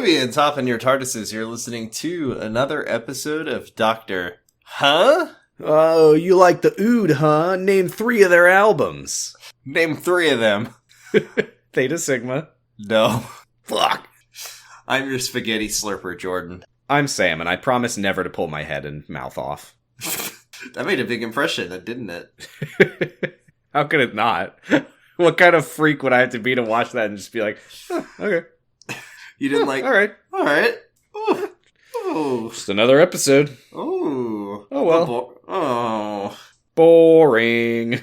Amphibians, hop in your TARDISes. You're listening to another episode of Doctor... Huh? Oh, you like the Ood, huh? Name 3 of their albums. Name 3 of them. Theta Sigma. No. Fuck. I'm your spaghetti slurper, Jordan. I'm Sam, and I promise never to pull my head and mouth off. That made a big impression, didn't it? How could it not? What kind of freak would I have to be to watch that and just be like, oh, okay. You didn't like... Alright. Ooh. Ooh. Just another episode. Ooh. Oh, well. Oh. Boring.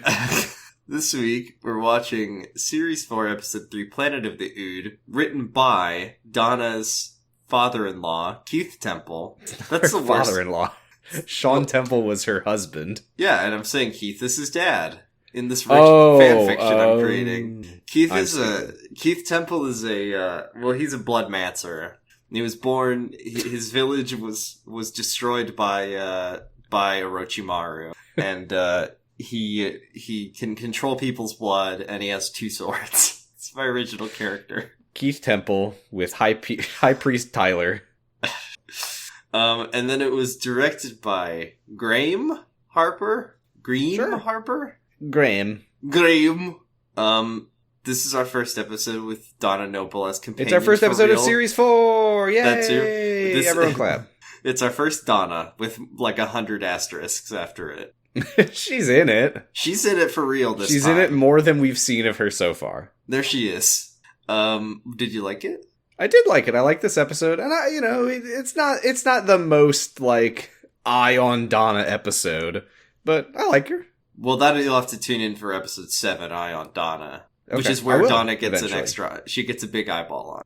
This week, we're watching Series 4, Episode 3, Planet of the Ood, written by Donna's father-in-law, Keith Temple. That's the worst. Father-in-law. Sean Temple was her husband. Yeah, and I'm saying Keith is his dad in this fan fiction I'm creating. Keith Temple is he's a bloodmancer. He was born, his village was destroyed by Orochimaru, and he can control people's blood, and he has 2 swords. It's my original character. Keith Temple with High Priest Tyler. And then it was directed by Graham Harper? Sure. Harper? Graham. This is our first episode with Donna Noble as companion. It's our first episode real. of Series 4! Yay! That's you. Everyone clap. It's our first Donna, with like 100 asterisks after it. She's in it. She's in it for real this time. She's in it more than we've seen of her so far. There she is. Did you like it? I did like it. I like this episode, and it's not the most like eye on Donna episode, but I like her. Well, that you'll have to tune in for episode 7, Eye on Donna, which is where Donna gets eventually. An extra. She gets a big eyeball on.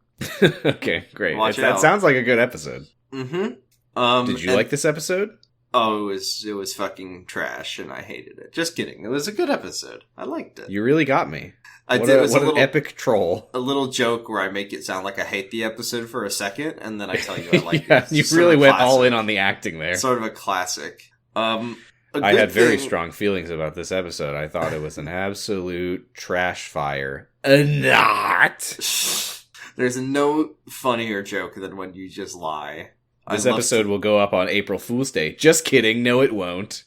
Okay, great. That sounds like a good episode. Mm-hmm. Did you like this episode? Oh, it was fucking trash, and I hated it. Just kidding. It was a good episode. I liked it. You really got me. What an epic troll. A little joke where I make it sound like I hate the episode for a second, and then I tell you I like it. You really went all in on the acting there. Sort of a classic. I had very strong feelings about this episode. I thought it was an absolute trash fire. Not. There's no funnier joke than when you just lie. This episode will go up on April Fool's Day. Just kidding. No, it won't.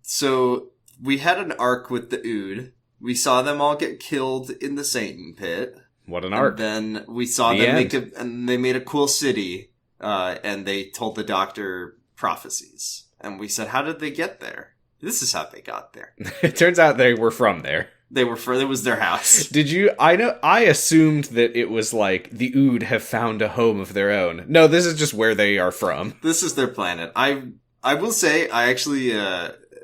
So we had an arc with the Ood. We saw them all get killed in the Satan pit. What an arc. And then we saw them and they made a cool city, and they told the Doctor prophecies. And we said, how did they get there? This is how they got there. It turns out they were from there. It was their house. Did you? I assumed that it was like the Ood have found a home of their own. No, this is just where they are from. This is their planet. I will say, I actually,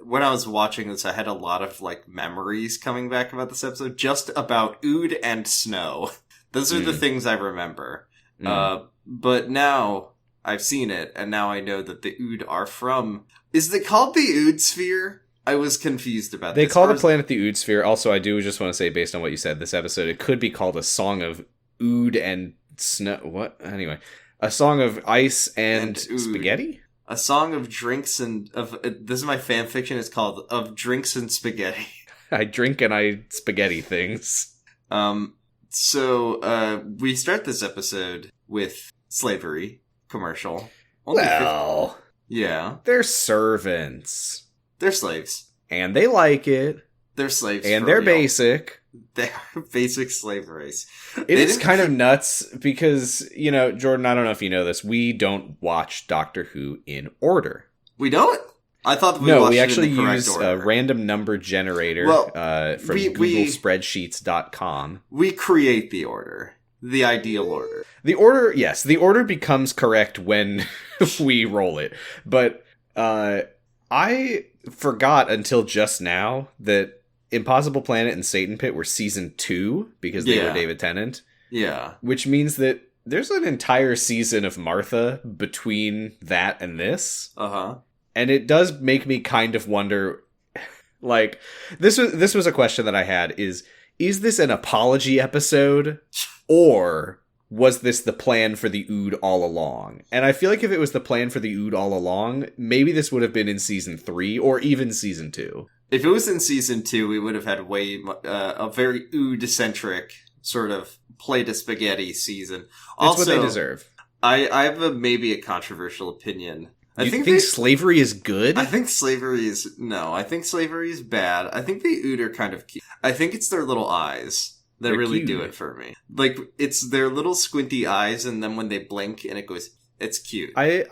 when I was watching this, I had a lot of like memories coming back about this episode, just about Ood and snow. Those are the things I remember. But now I've seen it, and now I know that the Ood are from. Is it called the Ood Sphere? I was confused about this. They call the planet the Ood Sphere. Also, I do just want to say, based on what you said, this episode, it could be called a song of Ood and snow. What? Anyway, a song of ice and spaghetti? A song of drinks and this is my fan fiction. It's called Of Drinks and Spaghetti. I drink and I spaghetti things. So we start this episode with slavery commercial. Yeah. They're servants. They're slaves. And they like it. They're slaves. And they're basic. They're basic slave race. It is kind of nuts because, Jordan, I don't know if you know this, we don't watch Doctor Who in order. We don't? I thought we actually use a random number generator from googlespreadsheets.com. We create the order. The ideal order. The order becomes correct when we roll it. But I forgot until just now that Impossible Planet and Satan Pit were season 2 because they were David Tennant. Yeah. Which means that there's an entire season of Martha between that and this. Uh-huh. And it does make me kind of wonder, like, this was a question that I had, is this an apology episode? Or was this the plan for the Ood all along? And I feel like if it was the plan for the Ood all along, maybe this would have been in season 3 or even season 2. If it was in season 2, we would have had a very Ood-centric sort of plate of spaghetti season. That's Also, what they deserve. I have maybe a controversial opinion. I think slavery is good? I think slavery is bad. I think the Ood are kind of cute. I think it's their little eyes that They're really cute. do it for me. Like, it's their little squinty eyes, and then when they blink and it goes, it's cute. I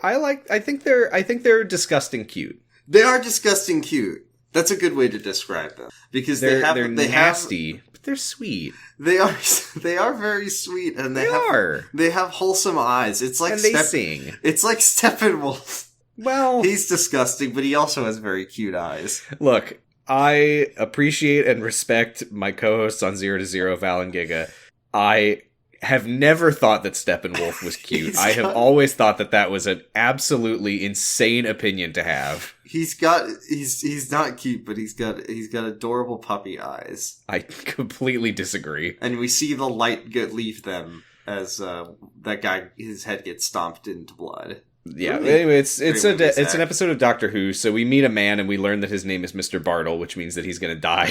think they're disgusting cute. They are disgusting cute. That's a good way to describe them. Because they're nasty, but they're sweet. They are very sweet, and they have wholesome eyes. It's like and they sing. It's like Steppenwolf. Well, he's disgusting, but he also has very cute eyes. Look, I appreciate and respect my co-hosts on 0 to 0, Val and Giga. I have never thought that Steppenwolf was cute. I have always thought that was an absolutely insane opinion to have. He's not cute, but he's got adorable puppy eyes. I completely disagree. And we see the light leave them as that guy, his head gets stomped into blood. Yeah, anyway, it's an episode of Doctor Who, so we meet a man and we learn that his name is Mr. Bartle, which means that he's gonna die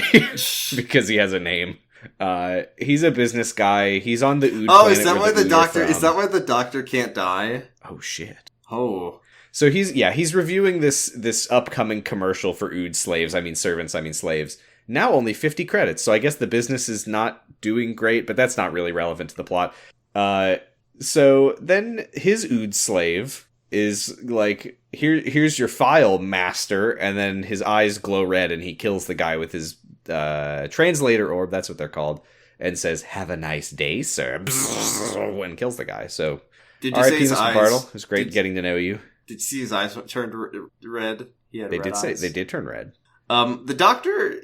because he has a name. He's a business guy. He's on the Ood planet. Is that why the doctor can't die? Oh shit. Oh. So he's reviewing this upcoming commercial for Ood slaves. I mean servants, I mean slaves. Now only 50 credits, so I guess the business is not doing great, but that's not really relevant to the plot. So then his Ood slave is like, here's your file, master, and then his eyes glow red and he kills the guy with his translator orb, that's what they're called, and says, "Have a nice day, sir," and kills the guy. So R.I.P. Mr. Bartle. It was great getting to know you. Did you see his eyes turned red? He had red eyes. They did turn red. The doctor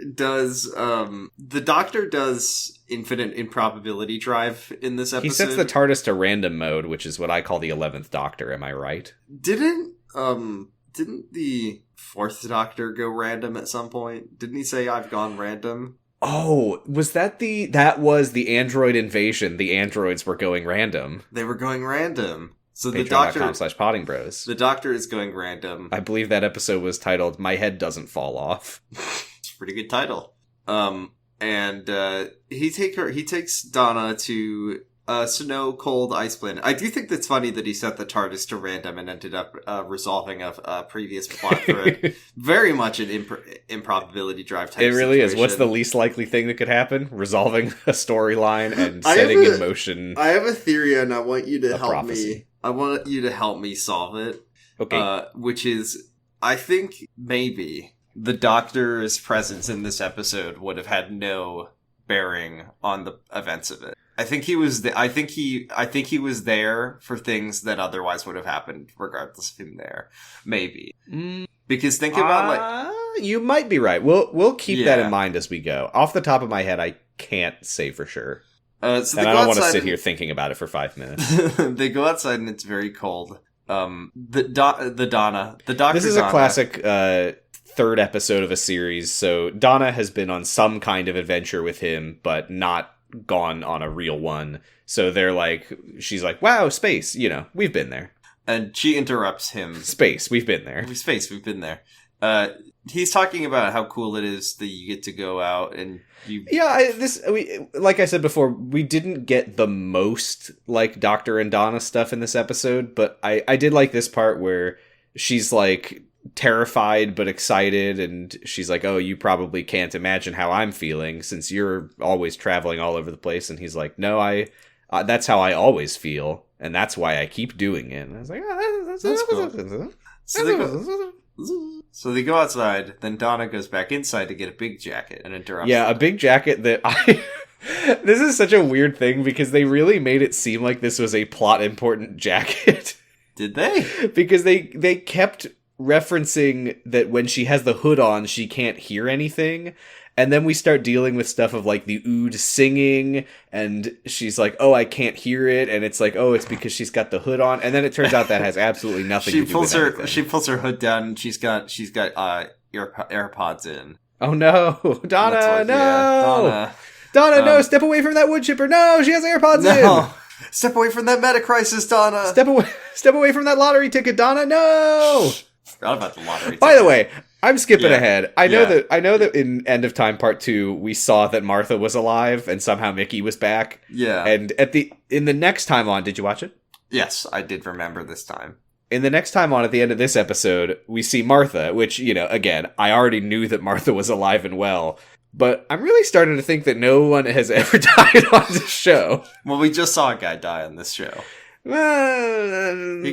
does infinite improbability drive in this episode. He sets the TARDIS to random mode, which is what I call the 11th Doctor. Am I right? Didn't the 4th Doctor go random at some point? Didn't he say, "I've gone random"? Oh, that was the android invasion. The androids were going random. They were going random. So the Patreon.com/Potting Bros. The doctor is going random. I believe that episode was titled "My Head Doesn't Fall Off." It's a pretty good title. And he takes Donna to a snow cold ice planet. I do think that's funny that he set the TARDIS to random and ended up resolving a previous plot thread. Very much an improbability drive type. It really situation. is. What's the least likely thing that could happen? Resolving a storyline and setting in motion. I have a theory, and I want you to help me. I want you to help me solve it. Okay. Which is, I think maybe the Doctor's presence in this episode would have had no bearing on the events of it. I think he was. I think he was there for things that otherwise would have happened, regardless of him there. Maybe because think about you might be right. We'll keep that in mind as we go. Off the top of my head, I can't say for sure. So and I don't want to sit here thinking about it for 5 minutes. They go outside and it's very cold. The Donna. This is a classic third episode of a series. So Donna has been on some kind of adventure with him, but not gone on a real one. So she's like, "Wow, space, we've been there." And she interrupts him. "Space, we've been there." Space, we've been there. He's talking about how cool it is that you get to go out and you... Yeah, like I said before, we didn't get the most like Doctor and Donna stuff in this episode, but I did like this part where she's like terrified but excited, and she's like, "Oh, you probably can't imagine how I'm feeling since you're always traveling all over the place." And he's like, "No, that's how I always feel, and that's why I keep doing it." And I was like, "Oh, that's cool." So they go outside, then Donna goes back inside to get a big jacket and interrupts. Yeah, a big jacket that this is such a weird thing because they really made it seem like this was a plot important jacket. Did they? Because they kept referencing that when she has the hood on, she can't hear anything. And then we start dealing with stuff of like the Ood singing, and she's like, "Oh, I can't hear it," and it's like, "Oh, it's because she's got the hood on." And then it turns out that has absolutely nothing to do with anything. She pulls her hood down, and she's got AirPods in. Oh no, Donna, no, yeah, Donna, no, step away from that wood chipper. No, she has AirPods in. Step away from that meta crisis, Donna. Step away from that lottery ticket, Donna. No. Forgot about the lottery ticket. By the way, I'm skipping ahead. I know that in End of Time Part 2, we saw that Martha was alive and somehow Mickey was back. Yeah. And in the next time on, did you watch it? Yes, I did remember this time. In the next time on, at the end of this episode, we see Martha, which, again, I already knew that Martha was alive and well, but I'm really starting to think that no one has ever died on this show. Well, we just saw a guy die on this show. He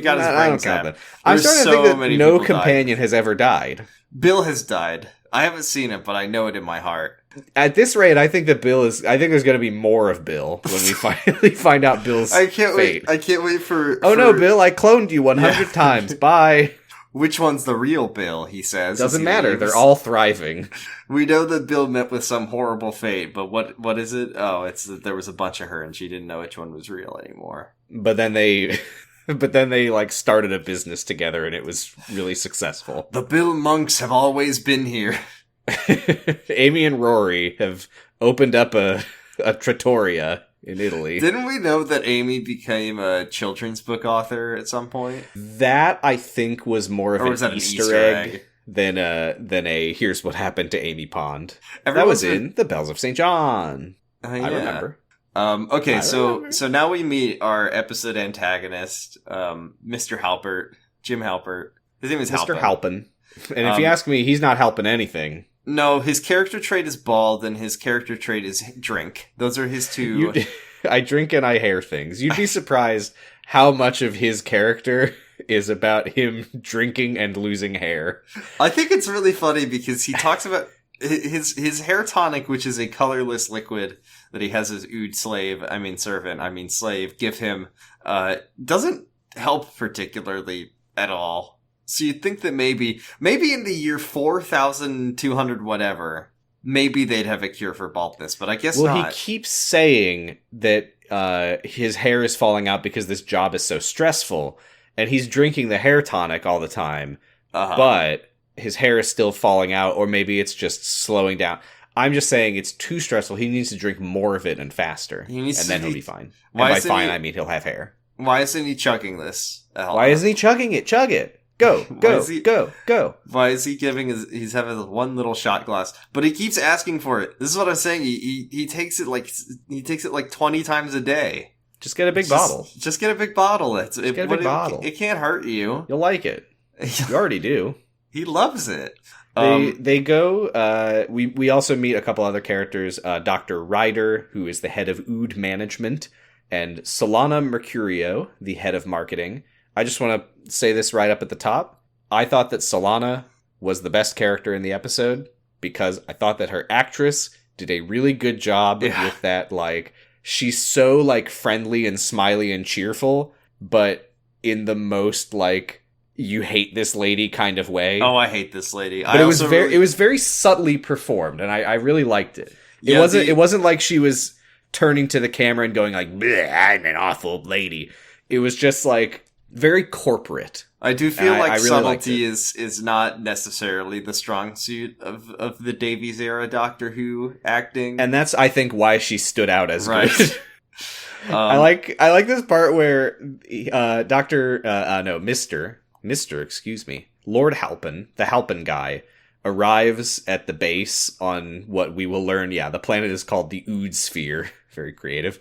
got his brain zapped. I'm starting to think that no companion has ever died. Bill has died. I haven't seen it, but I know it in my heart. At this rate, I think that I think there's going to be more of Bill when we finally find out Bill's fate. I can't wait for... Oh no, Bill, I cloned you 100 times. Bye. Which one's the real Bill, he says. Doesn't matter. They're all thriving. We know that Bill met with some horrible fate, but what is it? Oh, it's that there was a bunch of her and she didn't know which one was real anymore. But then they like started a business together and it was really successful. The Bill monks have always been here. Amy and Rory have opened up a trattoria in Italy. Didn't we know that Amy became a children's book author at some point? That, I think, was more of an Easter egg than a here's what happened to Amy Pond. That was in The Bells of St. John. I remember. Okay, so now we meet our episode antagonist, Mr. Halpert, Jim Halpert. His name is Mr. Halpin. And if you ask me, he's not helping anything. No, his character trait is bald, and his character trait is drink. Those are his two... I drink and I hair things. You'd be surprised how much of his character is about him drinking and losing hair. I think it's really funny because he talks about his hair tonic, which is a colorless liquid that he has his slave, give him, doesn't help particularly at all. So you'd think that maybe in the year 4,200 whatever, maybe they'd have a cure for baldness, but I guess not. Well, he keeps saying that his hair is falling out because this job is so stressful, and he's drinking the hair tonic all the time, but his hair is still falling out, or maybe it's just slowing down. I'm just saying it's too stressful. He needs to drink more of it and faster, and then he'll be fine. And by fine, I mean he'll have hair. Why isn't he chugging this? Why isn't he chugging it? Chug it. Go. Why is he he's having one little shot glass, but he keeps asking for it. This is what I'm saying. He takes it like 20 times a day. Just get a big bottle. Just get a big bottle. Bottle. It can't hurt you. You'll like it. You already do. He loves it. They go, we also meet a couple other characters, Dr. Ryder, who is the head of Ood Management, and Solana Mercurio, the head of marketing. I just want to say this right up at the top. I thought that Solana was the best character in the episode because I thought that her actress did a really good job with that, like, she's so, like, friendly and smiley and cheerful, but in the most, like, you hate this lady kind of way. Oh, I hate this lady. But it was very subtly performed, and I really liked it. It wasn't like she was turning to the camera and going like, I'm an awful lady. It was just like very corporate. I do feel like really subtlety is not necessarily the strong suit of the Davies era Doctor Who acting. And that's, I think, why she stood out as good. I like this part where Lord Halpin, the Halpin guy, arrives at the base on what we will learn. Yeah, the planet is called the Ood Sphere. Very creative.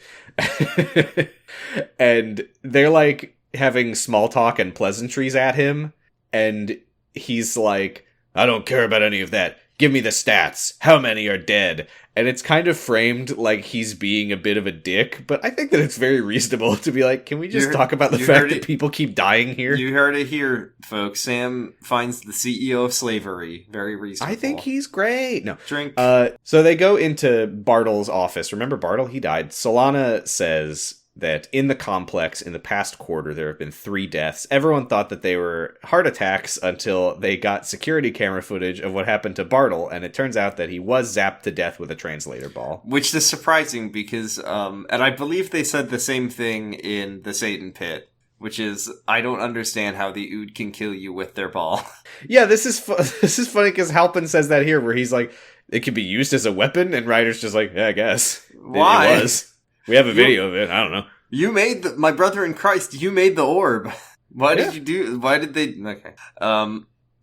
And they're like having small talk and pleasantries at him. And he's like, I don't care about any of that. Give me the stats. How many are dead? And it's kind of framed like he's being a bit of a dick, but I think that it's very reasonable to be like, can we just talk about the fact that people keep dying here? You heard it here, folks. Sam finds the CEO of slavery very reasonable. I think he's great. No. Drink. So they go into Bartle's office. Remember Bartle? He died. Solana says that in the complex, in the past quarter, there have been 3 deaths. Everyone thought that they were heart attacks until they got security camera footage of what happened to Bartle, and it turns out that he was zapped to death with a translator ball. Which is surprising because, and I believe they said the same thing in the Satan Pit, which is, I don't understand how the Ood can kill you with their ball. Yeah, this is funny because Halpin says that here, where he's like, it could be used as a weapon, and Ryder's just like, yeah, I guess. Why? It was. We have a video of it. I don't know. You made my brother in Christ. You made the orb. Why did you do? Why did they? Okay.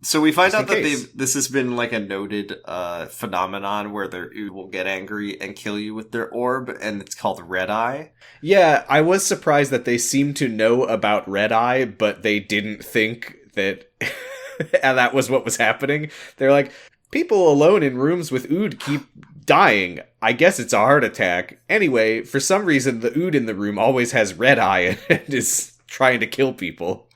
So we find out that this has been like a noted phenomenon where their Ood will get angry and kill you with their orb, and it's called Red Eye. Yeah, I was surprised that they seemed to know about Red Eye, but they didn't think that and that was what was happening. They're like, people alone in rooms with Ood keep dying. I guess it's a heart attack. Anyway, for some reason, the Ood in the room always has Red Eye and is trying to kill people.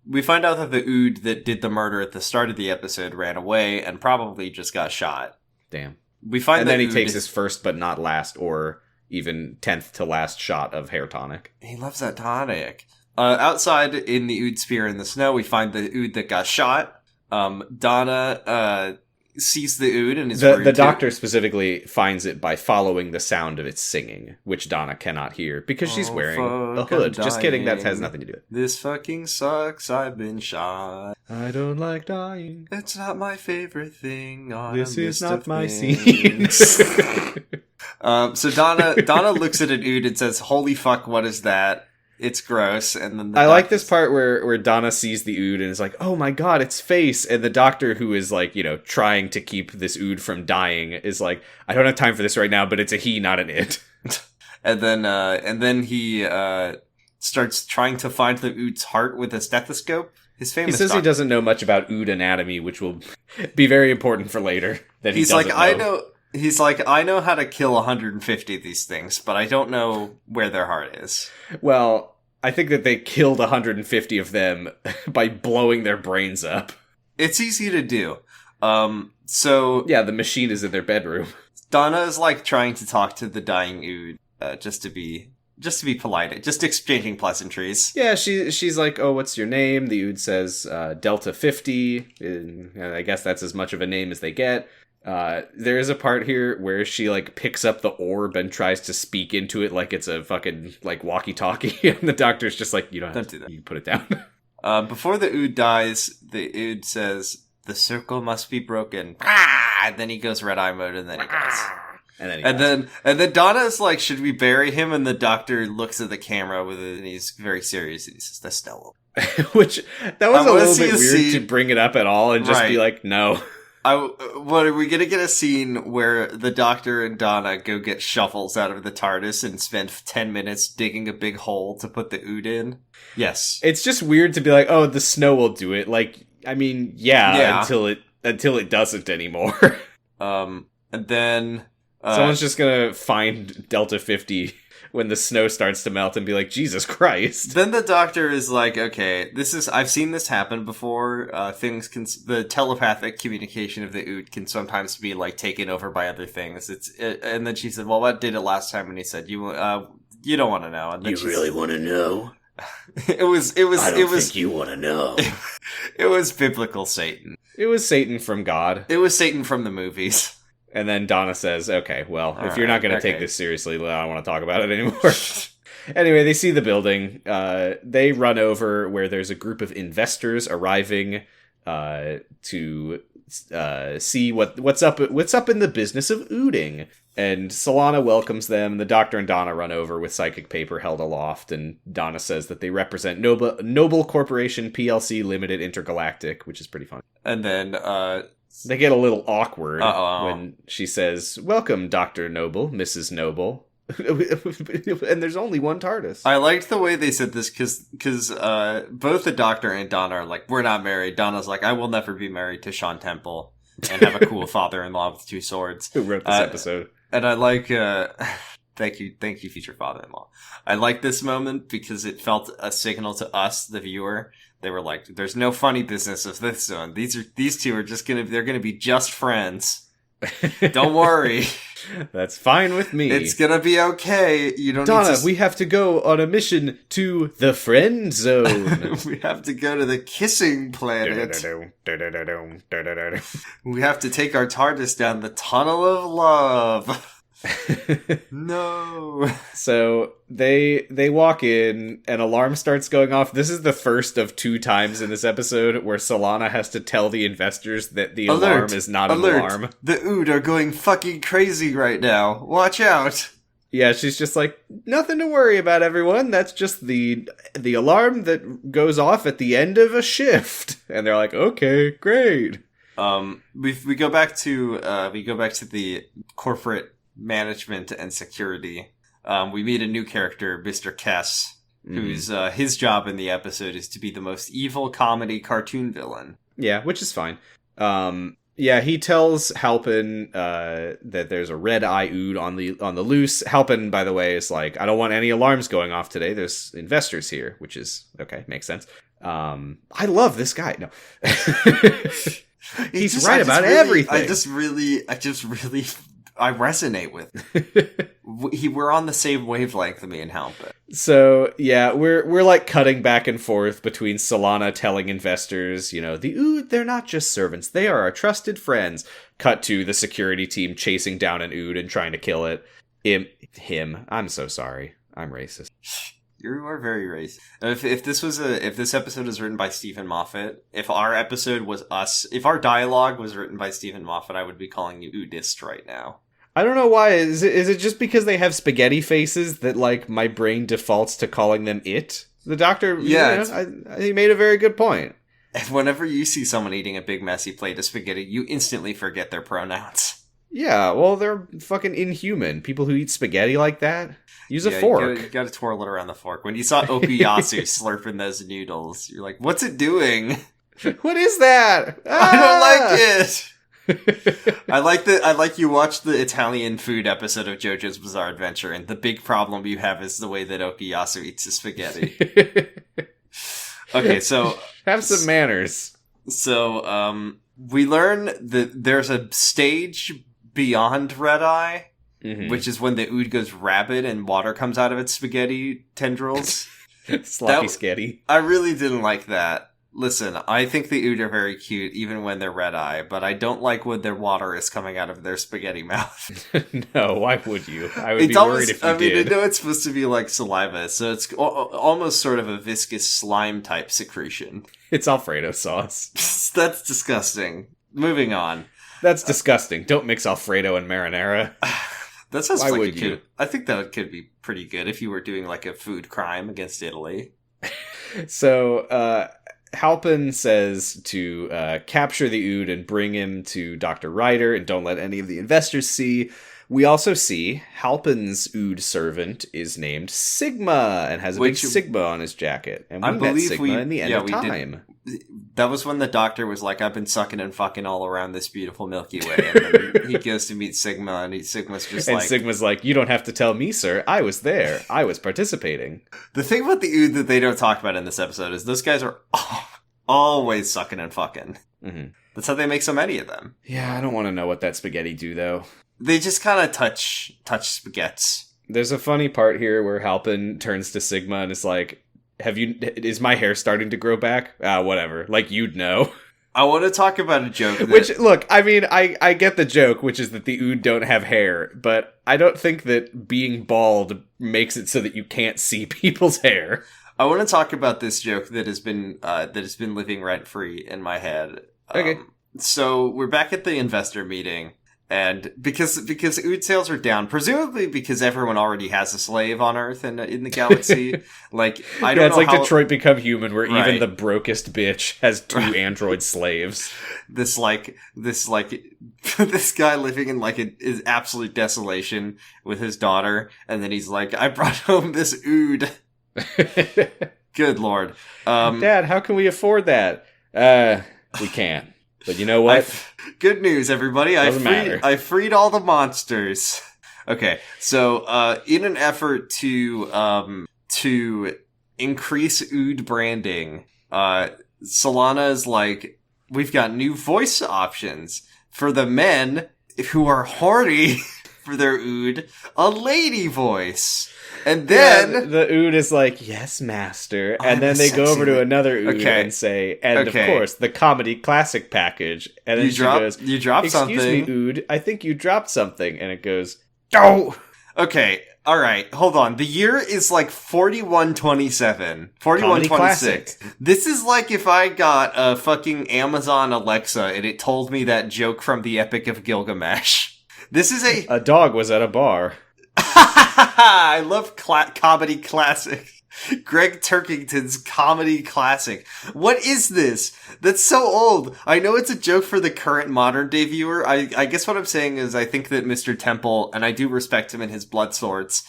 We find out that the Ood that did the murder at the start of the episode ran away and probably just got shot. Damn. And then he takes his first but not last, or even 10th to last shot of hair tonic. He loves that tonic. Outside in the Ood spear in the snow, we find the Ood that got shot. Donna sees the Ood and is the doctor specifically finds it by following the sound of its singing, which Donna cannot hear because she's wearing a hood. Just kidding, that has nothing to do with it. This fucking sucks, I've been shot. I don't like dying. It's not my favorite thing. This is not my scene. So Donna looks at an Ood and says, "Holy fuck, what is that? It's gross." And then I like this part where Donna sees the Ood and is like, "Oh my god, its face!" And the doctor, who is like, trying to keep this Ood from dying, is like, "I don't have time for this right now, but it's a he, not an it." and then he starts trying to find the Ood's heart with a stethoscope. His famous. He says he doesn't know much about Ood anatomy, which will be very important for later. He's like, He's like, I know how to kill 150 of these things, but I don't know where their heart is. Well, I think that they killed 150 of them by blowing their brains up. It's easy to do. So yeah, the machine is in their bedroom. Donna is like trying to talk to the dying Ood, just to be polite, just exchanging pleasantries. Yeah, she's like, "Oh, what's your name?" The Ood says Delta 50. And I guess that's as much of a name as they get. There is a part here where she like picks up the orb and tries to speak into it like it's a fucking like walkie-talkie, and the doctor's just like, don't do that. You put it down. Before the Ood dies, the Ood says, "The circle must be broken." And then he goes Red Eye mode, and then he dies. And then Donna is like, "Should we bury him?" And the doctor looks at the camera with it, and he's very serious. And he says, "That's Stella." Which that was a little bit weird to bring it up at all, and just be like, "No." What are we gonna get a scene where the doctor and Donna go get shovels out of the TARDIS and spend 10 minutes digging a big hole to put the Ood in? Yes. It's just weird to be like, "Oh, the snow will do it." Like, I mean, yeah. until it doesn't anymore. And then someone's just gonna find Delta 50 when the snow starts to melt and be like, "Jesus Christ." Then the doctor is like, "Okay, I've seen this happen before. The telepathic communication of the Ood can sometimes be like taken over by other things." And then she said, "Well, what did it last time?" And he said, "You don't want to know." And then you really want to know? I don't think you want to know. It was biblical Satan. It was Satan from God. It was Satan from the movies. And then Donna says, "Okay, well, if you're not going to take this seriously, I don't want to talk about it anymore." Anyway, they see the building. They run over where there's a group of investors arriving to see what's up in the business of ooding. And Solana welcomes them. The doctor and Donna run over with psychic paper held aloft, and Donna says that they represent Noble Corporation PLC Limited Intergalactic, which is pretty funny. And then they get a little awkward when she says, "Welcome, Dr. Noble, Mrs. Noble." And there's only one TARDIS. I liked the way they said this because both the doctor and Donna are like, "We're not married." Donna's like, "I will never be married to Sean Temple and have a cool father-in-law with 2 swords." Who wrote this episode? And I like, thank you, future father-in-law. I like this moment because it felt a signal to us, the viewer. They were like, "There's no funny business of this one. These two are they're gonna be just friends. Don't worry." That's fine with me. It's gonna be okay. You don't Donna, need to... we have to go on a mission to the friend zone. We have to go to the kissing planet. We have to take our TARDIS down the tunnel of love. No. So they walk in, an alarm starts going off. This is the first of 2 times in this episode where Solana has to tell the investors that the alarm is not an alarm. The Ood are going fucking crazy right now. Watch out. Yeah, she's just like, nothing to worry about, everyone. That's just the alarm that goes off at the end of a shift. And they're like, okay, great. We go back to the corporate management and security. We meet a new character, Mr. Kess, whose his job in the episode is to be the most evil comedy cartoon villain. Yeah, which is fine. Yeah, he tells Halpin that there's a red eye ood on the loose. Halpin, by the way, is like, I don't want any alarms going off today. There's investors here, which is okay, makes sense. I love this guy. No, he's right about everything. I resonate with. We're on the same wavelength, me and Halpin. So yeah, we're like cutting back and forth between Solana telling investors, the Ood, they're not just servants, they are our trusted friends. Cut to the security team chasing down an Ood and trying to kill it. Him. I'm so sorry. I'm racist. You are very racist. If this episode was written by Stephen Moffat, if our episode was us, if our dialogue was written by Stephen Moffat, I would be calling you Oodist right now. I don't know why. Is it just because they have spaghetti faces that, like, my brain defaults to calling them it? The doctor, he made a very good point. Whenever you see someone eating a big messy plate of spaghetti, you instantly forget their pronouns. Yeah, well, they're fucking inhuman. People who eat spaghetti like that, use a fork. You gotta twirl it around the fork. When you saw Okuyasu slurping those noodles, you're like, what's it doing? What is that? I don't like it! I like you watched the Italian food episode of JoJo's Bizarre Adventure, and the big problem you have is the way that Okuyasu eats his spaghetti. Okay, so have some manners. So, we learn that there's a stage beyond Red Eye, which is when the Ood goes rabid and water comes out of its spaghetti tendrils. Sloppy sketty. I really didn't like that. Listen, I think the Ood are very cute, even when they're red eye, but I don't like when their water is coming out of their spaghetti mouth. No, why would you? I would be worried if you did. I know it's supposed to be like saliva, so it's almost sort of a viscous slime type secretion. It's Alfredo sauce. That's disgusting. Moving on. That's disgusting. Don't mix Alfredo and marinara. That sounds like you? I think that could be pretty good if you were doing like a food crime against Italy. So, Halpin says to capture the Ood and bring him to Dr. Ryder and don't let any of the investors see. We also see Halpin's Ood servant is named Sigma and has a big Sigma on his jacket. And we met Sigma in the end of time. That was when the doctor was like, I've been sucking and fucking all around this beautiful Milky Way. And then he goes to meet Sigma and Sigma's just and Sigma's like, you don't have to tell me, sir. I was there. I was participating. The thing about the Ood that they don't talk about in this episode is those guys are always sucking and fucking. Mm-hmm. That's how they make so many of them. Yeah, I don't want to know what that spaghetti do, though. They just kind of touch spaghettis. There's a funny part here where Halpin turns to Sigma and is like, is my hair starting to grow back? Whatever. Like, you'd know. I want to talk about a joke. Which, look, I mean, I get the joke, which is that the Ood don't have hair, but I don't think that being bald makes it so that you can't see people's hair. I want to talk about this joke that has been living rent free in my head. Okay. So we're back at the investor meeting, and because Ood sales are down, presumably because everyone already has a slave on Earth and in the galaxy. Like, I don't know. It's like Detroit Become Human, where even the brokest bitch has 2 android slaves. This guy living in is absolute desolation with his daughter, and then he's like, I brought home this Ood. Good Lord. Dad, how can we afford that? We can't. But you know what? Good news, everybody. I freed all the monsters. Okay, so in an effort to increase Ood branding, Solana is like, we've got new voice options for the men who are horny for their Ood, a lady voice. And then the Ood is like, yes, master. And then they go over to another Ood and say, and of course, the comedy classic package. And then she goes, you dropped something. Excuse me, Ood, I think you dropped something. And it goes, oh! Okay, alright, hold on. The year is like 4127. 4126. This is like if I got a fucking Amazon Alexa and it told me that joke from the Epic of Gilgamesh. This is a dog was at a bar. I love comedy classic. Greg Turkington's comedy classic. What is this? That's so old. I know it's a joke for the current modern day viewer. I guess what I'm saying is I think that Mr. Temple, and I do respect him and his blood swords,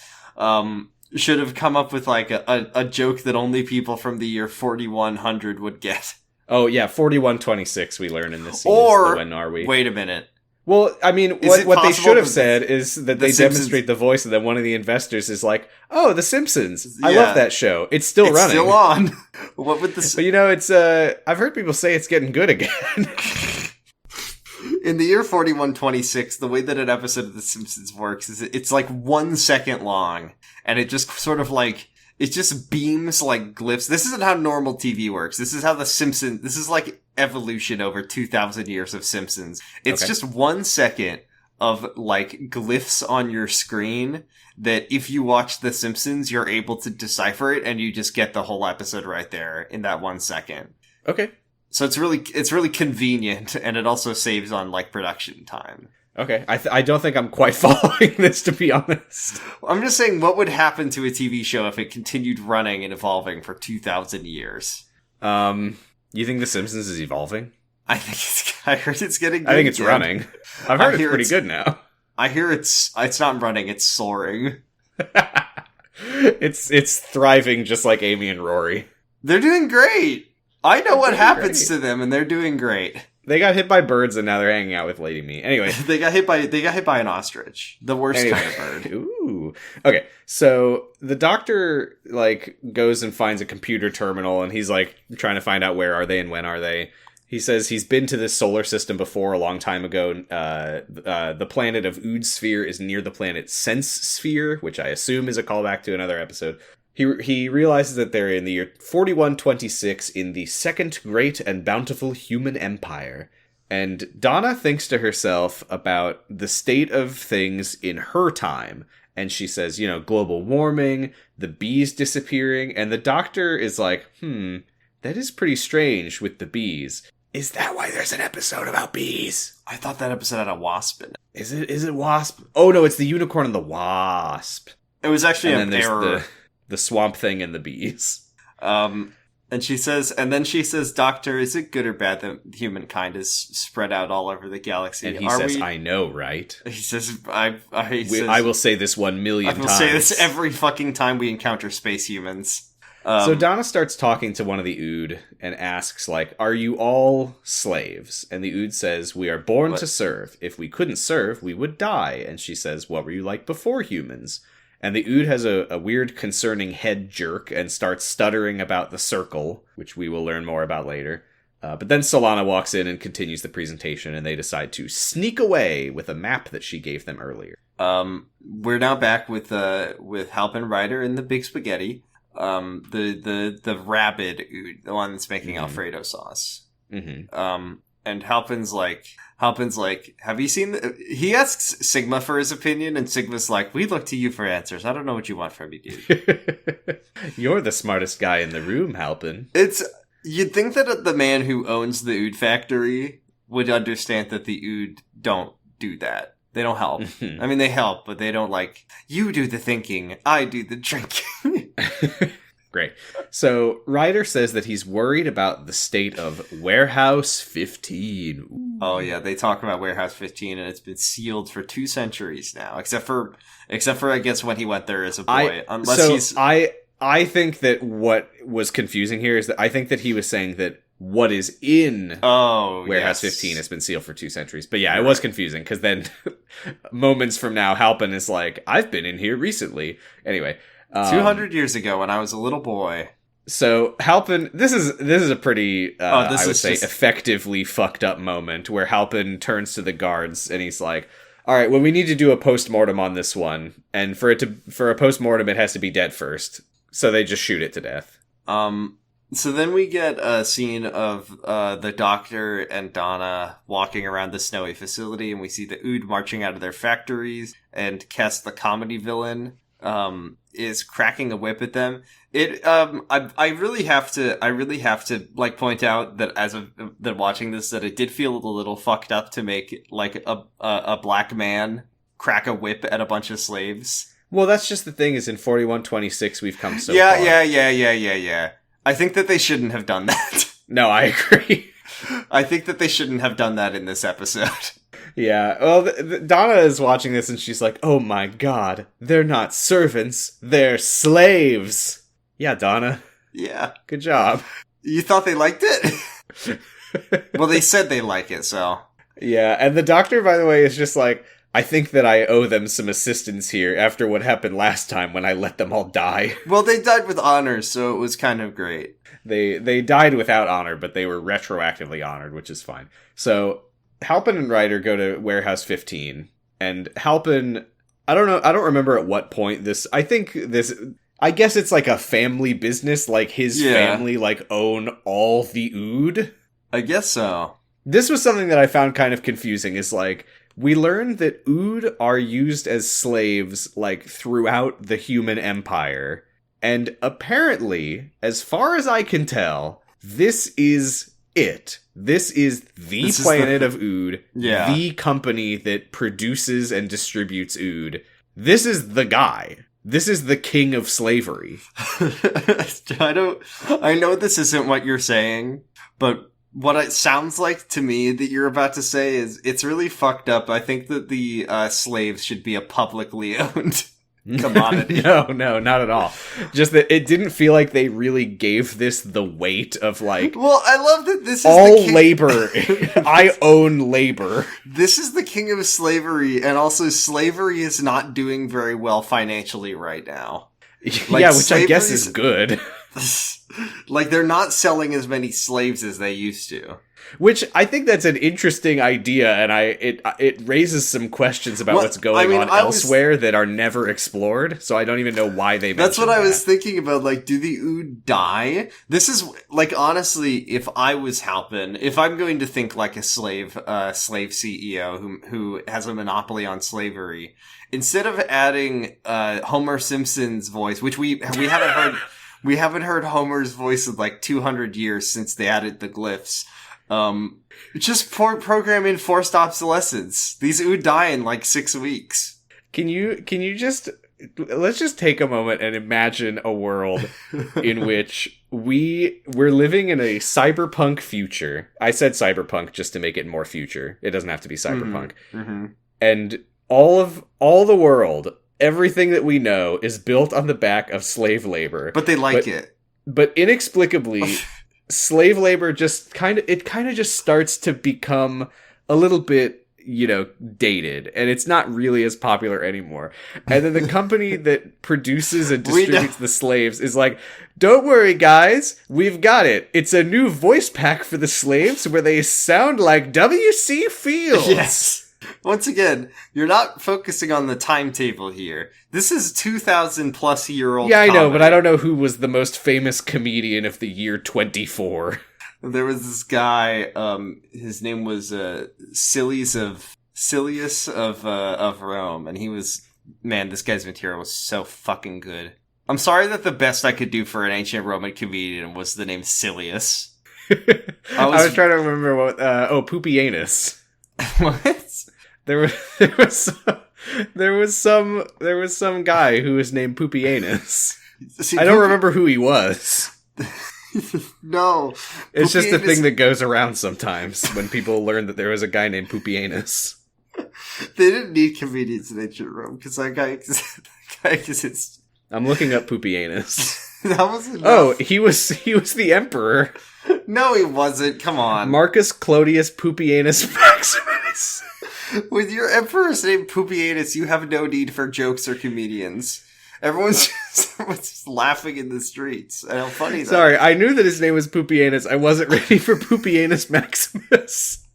should have come up with like a joke that only people from the year 4100 would get. Oh yeah, 4126 we learn in this scene. Or, when are we? Wait a minute. Well, I mean, what they should have said is that they Simpsons demonstrate the voice, and then one of the investors is like, "Oh, The Simpsons! I love that show. It's still running. Still on." What would the? But you know, it's I've heard people say it's getting good again. In the year 4126, the way that an episode of The Simpsons works is it's like 1 second long, and it just sort of like it just beams like glyphs. This isn't how normal TV works. This is how The Simpsons. This is like evolution over 2,000 years of Simpsons. It's just 1 second of like glyphs on your screen that if you watch The Simpsons, you're able to decipher it and you just get the whole episode right there in that 1 second. Okay. So it's really convenient, and it also saves on like production time. Okay. I don't think I'm quite following this, to be honest. I'm just saying, what would happen to a TV show if it continued running and evolving for 2,000 years? You think The Simpsons is evolving? I heard it's getting good. I think it's running. I've heard it's pretty good now. I hear it's not running, it's soaring. It's thriving just like Amy and Rory. They're doing great. I know what happens to them, and they're doing great. They got hit by birds, and now they're hanging out with Lady Me. Anyway, they got hit by an ostrich, the worst kind of bird. Ooh. Okay, so the doctor like goes and finds a computer terminal, and he's like trying to find out where are they and when are they. He says he's been to this solar system before a long time ago. The planet of Ood Sphere is near the planet Sense Sphere, which I assume is a callback to another episode. He realizes that they're in the year 4126 in the second great and bountiful human empire. And Donna thinks to herself about the state of things in her time. And she says, you know, global warming, the bees disappearing. And the doctor is like, that is pretty strange with the bees. Is that why there's an episode about bees? I thought that episode had a wasp in it. Is it wasp? Oh no, it's the unicorn and the wasp. It was actually an error. The swamp thing and the bees. And she says, Doctor, is it good or bad that humankind is spread out all over the galaxy? And he says, I know, right? He says, I will say this 1,000,000 times. I will say this every fucking time we encounter space humans. So Donna starts talking to one of the Ood and asks, like, are you all slaves? And the Ood says, we are born to serve. If we couldn't serve, we would die. And she says, what were you like before humans? And the Ood has a weird, concerning head jerk and starts stuttering about the circle, which we will learn more about later. But then Solana walks in and continues the presentation, and they decide to sneak away with a map that she gave them earlier. We're now back with Halpin Ryder in the Big Spaghetti. The rabid Ood, the one that's making Alfredo sauce. Mm-hmm. And Halpin's like, have you seen he asks Sigma for his opinion, and Sigma's like, we look to you for answers. I don't know what you want from me, dude. You're the smartest guy in the room, Halpin. You'd think that the man who owns the Ood factory would understand that the Ood don't do that. They don't help. I mean, they help, but they don't like, you do the thinking, I do the drinking. Great. So Ryder says that he's worried about the state of Warehouse 15. Ooh. Oh yeah, they talk about Warehouse 15, and it's been sealed for 2 centuries now, except for I guess when he went there as a boy. I think that what was confusing here is that I think that he was saying that what is in Warehouse 15 has been sealed for 2 centuries. But yeah, it was confusing because then moments from now, Halpin is like, I've been in here recently. Anyway. 200 years ago when I was a little boy. So Halpin, this is a pretty, I would say, effectively fucked up moment where Halpin turns to the guards and he's like, all right, well, we need to do a post-mortem on this one. And for a post-mortem, it has to be dead first. So they just shoot it to death. So then we get a scene of the Doctor and Donna walking around the snowy facility, and we see the Ood marching out of their factories, and Kess, the comedy villain, is cracking a whip at them. I really have to like point out that watching this, that it did feel a little fucked up to make like a black man crack a whip at a bunch of slaves. Well, that's just the thing, is in 4126 we've come so far. Yeah. I think that they shouldn't have done that. No, I agree. I think that they shouldn't have done that in this episode. Yeah, well, Donna is watching this and she's like, oh my god, they're not servants, they're slaves. Yeah, Donna. Yeah. Good job. You thought they liked it? Well, they said they like it, so. Yeah, and the doctor, by the way, is just like, I think that I owe them some assistance here after what happened last time when I let them all die. Well, they died with honor, so it was kind of great. They died without honor, but they were retroactively honored, which is fine. So, Halpin and Ryder go to Warehouse 15, and Halpin, I don't remember at what point I guess it's like a family business, like his family, like, own all the Ood. I guess so. This was something that I found kind of confusing, is like, we learned that Ood are used as slaves, like, throughout the human empire, and apparently, as far as I can tell, this is it. This is the planet of Ood, the company that produces and distributes Ood. This is the guy. This is the king of slavery. I know this isn't what you're saying, but what it sounds like to me that you're about to say is it's really fucked up. I think that the slaves should be a publicly owned commodity. No, not at all. Just that it didn't feel like they really gave this the weight of like, well, I love that this is all labor. I own labor. This is the king of slavery, and also slavery is not doing very well financially right now. Like, yeah, which I guess is good. Like, they're not selling as many slaves as they used to. Which I think that's an interesting idea, and it raises some questions about what's going on elsewhere that are never explored. So I don't even know why they. That's what I was thinking about. Like, do the Ood die? This is like, honestly, if I was Halpin, if I'm going to think like a slave CEO who has a monopoly on slavery, instead of adding Homer Simpson's voice, which we haven't heard. We haven't heard Homer's voice in like 200 years since they added the glyphs. Just program in forced obsolescence. These Ood die in like 6 weeks. Can you just, let's just take a moment and imagine a world in which we're living in a cyberpunk future. I said cyberpunk just to make it more future. It doesn't have to be cyberpunk. Mm-hmm. And all the world, everything that we know is built on the back of slave labor. But they like it. But inexplicably, slave labor just kind of just starts to become a little bit, dated. And it's not really as popular anymore. And then the company that produces and distributes the slaves is like, don't worry, guys. We've got it. It's a new voice pack for the slaves where they sound like W.C. Fields. Yes. Once again, you're not focusing on the timetable here. This is 2,000-plus-year-old Yeah, I know, comedy. but I don't know who was the most famous comedian of the year 24. There was this guy, his name was Silius of Rome, and he was, man, this guy's material was so fucking good. I'm sorry that the best I could do for an ancient Roman comedian was the name Silius. I was trying to remember what, Poopy Anus. What? There was some guy who was named Poopy Anus. I don't remember who he was. No. It's just a thing that goes around sometimes when people learn that there was a guy named Poopy Anus. They didn't need comedians in ancient Rome because that guy exists. I'm looking up Poopy Anus. That was enough. Oh, he was the emperor. No, he wasn't. Come on. Marcus Clodius Poopy Anus Maximus. With your emperor's name Poopy Anus, you have no need for jokes or comedians. Everyone's just laughing in the streets. And how funny that Sorry, I knew that his name was Poopy Anus. I wasn't ready for Poopy Anus Maximus.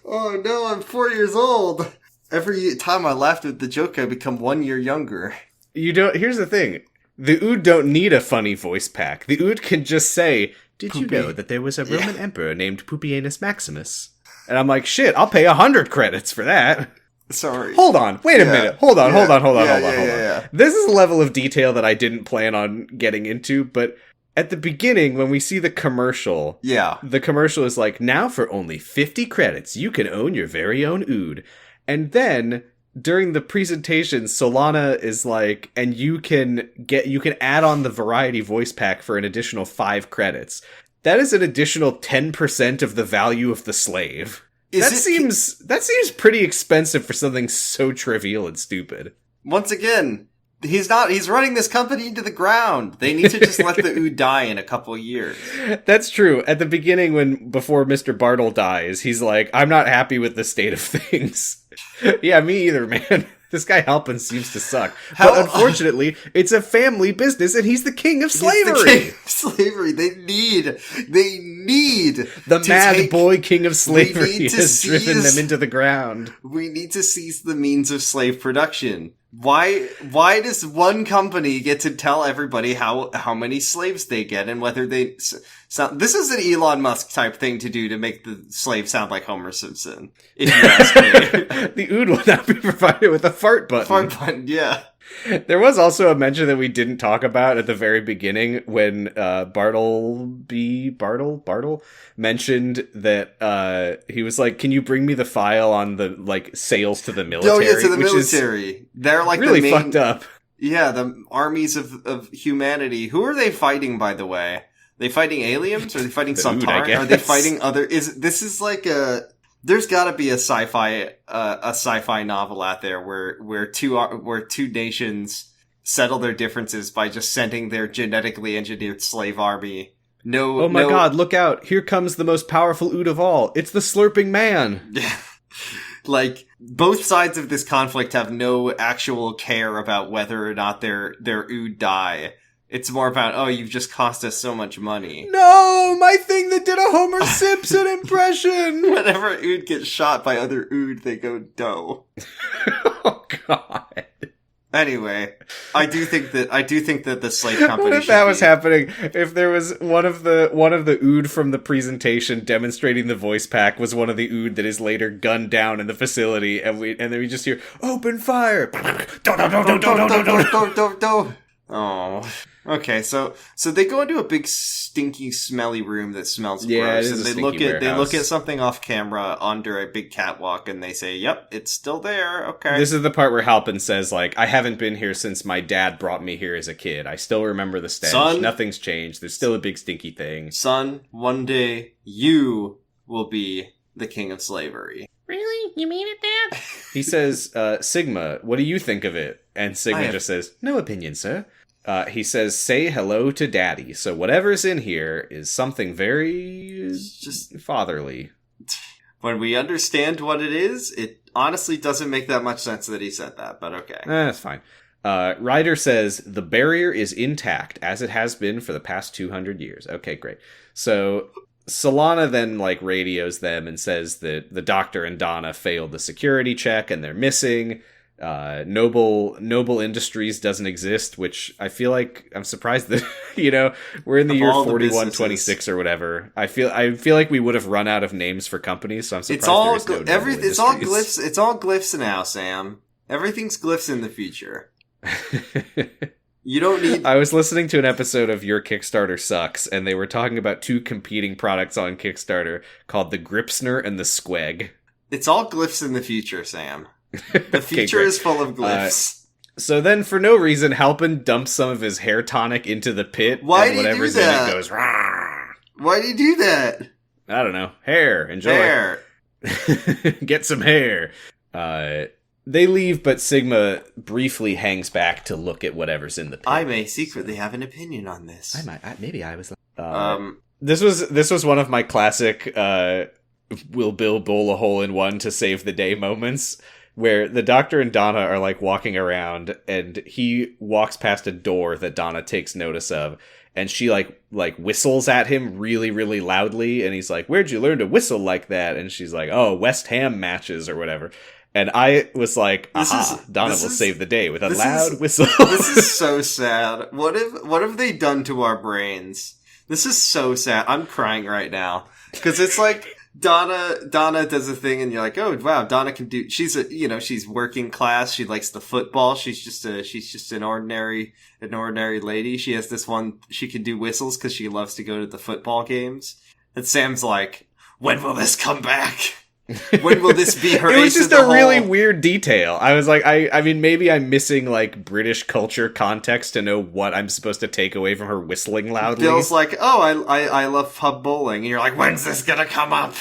Oh no, I'm 4 years old. Every time I laughed at the joke, I become 1 year younger. Here's the thing. The Ood don't need a funny voice pack. The Ood can just say, did you know that there was a Roman emperor named Poopy Anus Maximus? And I'm like, shit, I'll pay 100 credits for that. Sorry. Hold on. Wait a minute. Hold on. Yeah. This is a level of detail that I didn't plan on getting into, but at the beginning, when we see the commercial, the commercial is like, now for only 50 credits, you can own your very own Ood. And then during the presentation, Solana is like, and you can add on the variety voice pack for an additional 5 credits. That is an additional 10% of the value of the slave. That seems pretty expensive for something so trivial and stupid. Once again, he's running this company into the ground. They need to just let the Ood die in a couple years. That's true. At the beginning, before Mr. Bartle dies, he's like, I'm not happy with the state of things. Yeah, me either, man. This guy Halpin seems to suck. But unfortunately, it's a family business and he's the king of slavery. He's the king of slavery. They need the mad boy king of slavery has driven them into the ground. We need to seize the means of slave production. Why does one company get to tell everybody how many slaves they get and whether they sound... This is an Elon Musk type thing to do to make the slave sound like Homer Simpson, if you ask me. The Ood will not be provided with a fart button. Fart button, yeah. There was also a mention that we didn't talk about at the very beginning when Bartle mentioned that he was like, "Can you bring me the file on the like sales to the military?" Oh yeah, to the military. They're like really the main, fucked up. Yeah, the armies of humanity. Who are they fighting, by the way? Are they fighting aliens? Are they fighting Sontaran? Are they fighting other? This is like a... There's gotta be a sci-fi novel out there where two nations settle their differences by just sending their genetically engineered slave army. Oh my god, look out. Here comes the most powerful Ood of all. It's the Slurping Man. Yeah. Like, both sides of this conflict have no actual care about whether or not their Ood die. It's more about, oh, you've just cost us so much money. No, my thing that did a Homer Simpson impression. Whenever Ood gets shot by other Ood, they go dough. Oh God. Anyway, I do think that the slave company. What if that was happening? If there was one of the Ood from the presentation demonstrating the voice pack was one of the Ood that is later gunned down in the facility, and then we just hear open fire. Oh. Okay, so they go into a big stinky smelly room that smells gross, and they look at something off camera under a big catwalk and they say, "Yep, it's still there." Okay. This is the part where Halpin says, like, "I haven't been here since my dad brought me here as a kid. I still remember the stench. Son, nothing's changed. There's still a big stinky thing. Son, one day you will be the king of slavery." Really? You mean it, Dad? He says, "Sigma, what do you think of it?" And Sigma just says, "No opinion, sir." He says, "Say hello to Daddy." So whatever's in here is something very just fatherly. When we understand what it is, it honestly doesn't make that much sense that he said that, but okay. That's fine. Ryder says, "The barrier is intact, as it has been for the past 200 years. Okay, great. So Solana then, like, radios them and says that the Doctor and Donna failed the security check and they're missing. Noble Industries doesn't exist, which I feel like I'm surprised that, we're in the year 4126 or whatever. I feel like we would have run out of names for companies, so I'm surprised there is no Noble Industries. It's all glyphs. It's all glyphs now, Sam. Everything's glyphs in the future. You don't need... I was listening to an episode of Your Kickstarter Sucks, and they were talking about 2 competing products on Kickstarter called the Gripsner and the Squeg. It's all glyphs in the future, Sam. The future is full of glyphs. So then, for no reason, Halpin dumps some of his hair tonic into the pit. Why and do you whatever's do that? in it goes, "Rah!" Why do you do that? I don't know. Hair. Enjoy. Hair. Get some hair. They leave, but Sigma briefly hangs back to look at whatever's in the pit. I may secretly have an opinion on this. Maybe I was... This was one of my classic Will Bill bowl a hole in one to save the day moments, where the Doctor and Donna are like walking around and he walks past a door that Donna takes notice of, and she like whistles at him really, really loudly, and he's like, "Where'd you learn to whistle like that?" And she's like, "Oh, West Ham matches or whatever." And I was like, "Aha, Donna will save the day with a loud whistle." This is so sad. What have they done to our brains? This is so sad. I'm crying right now. Because it's like, Donna does a thing and you're like, oh wow, Donna can do, she's working class, she likes the football, she's just an ordinary lady. She has this one, she can do whistles because she loves to go to the football games. And Sam's like, when will this come back? When will this be her? It was ace just in the a really hole? weird detail. I was like, I mean, maybe I'm missing like British culture context to know what I'm supposed to take away from her whistling loudly. Bill's like, oh, I love pub bowling. And you're like, when's this gonna come up?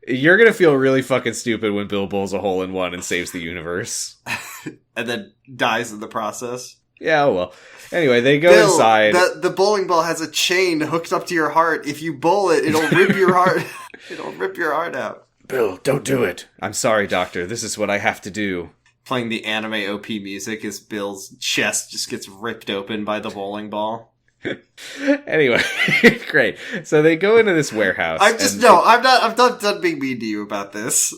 You're gonna feel really fucking stupid when Bill bowls a hole in one and saves the universe. And then dies in the process. Yeah, oh well. Anyway, they go Bill, inside. The bowling ball has a chain hooked up to your heart. If you bowl it, it'll rip your heart. It'll rip your heart out. Bill, don't do it. I'm sorry, Doctor. This is what I have to do. Playing the anime OP music as Bill's chest just gets ripped open by the bowling ball. Anyway, great. So they go into this warehouse. I'm not done being mean to you about this.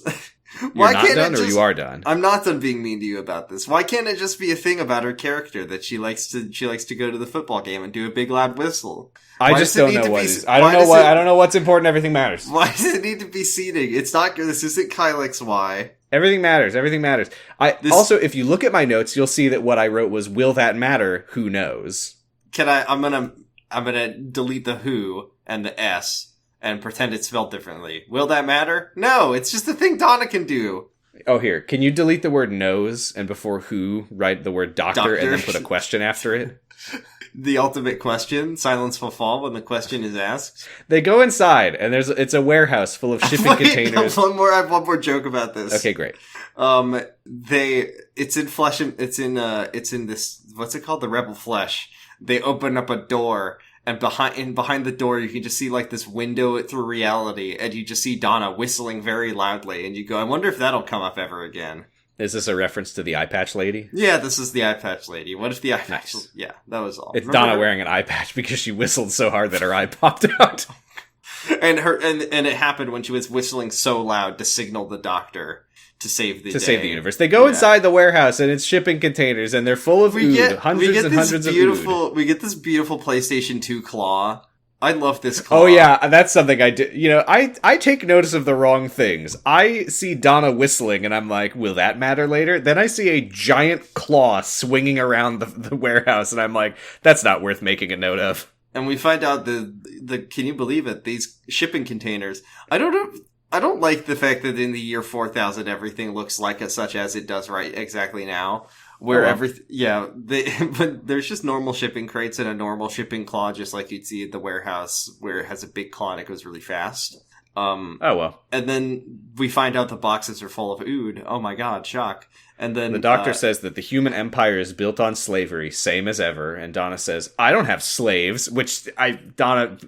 You're not done, or you are done? I'm not done being mean to you about this. Why can't it just be a thing about her character that she likes to go to the football game and do a big loud whistle? I just don't know what is. I don't know what's important. Everything matters. Why does it need to be seating? It's not good. This isn't Kylix Y. Everything matters. Everything matters. Also, if you look at my notes, you'll see that what I wrote was, "Will that matter? Who knows?" I'm gonna delete the who and the S and pretend it's spelled differently. Will that matter? No, it's just a thing Donna can do. Oh, here. Can you delete the word knows and before who write the word doctor and then put a question after it? The ultimate question. Silence will fall when the question is asked. They go inside and it's a warehouse full of shipping containers. I have one more joke about this. Okay, great. It's in this, what's it called? The Rebel Flesh. They open up a door. And behind the door, you can just see like this window through reality, and you just see Donna whistling very loudly, and you go, I wonder if that'll come up ever again. Is this a reference to the eye patch lady? Yeah, this is the eye patch lady. What if the eye patch? Nice. Yeah, that was all. It's Donna wearing an eye patch because she whistled so hard that her eye popped out. And it happened when she was whistling so loud to signal the doctor to save the universe. They go inside the warehouse and it's shipping containers and they're full of hundreds and hundreds of ood. We get this beautiful PlayStation 2 claw. I love this claw. Oh yeah, that's something I do. You know, I take notice of the wrong things. I see Donna whistling and I'm like, will that matter later? Then I see a giant claw swinging around the warehouse and I'm like, that's not worth making a note of. And we find out the can you believe it? These shipping containers. I don't like the fact that in the year 4000 everything looks like such as it does right exactly now. Where but there's just normal shipping crates and a normal shipping claw, just like you'd see at the warehouse, where it has a big claw and it goes really fast. Oh well. And then we find out the boxes are full of ood. Oh my god, shock. And then the doctor says that the human empire is built on slavery, same as ever. And Donna says, I don't have slaves, which Donna.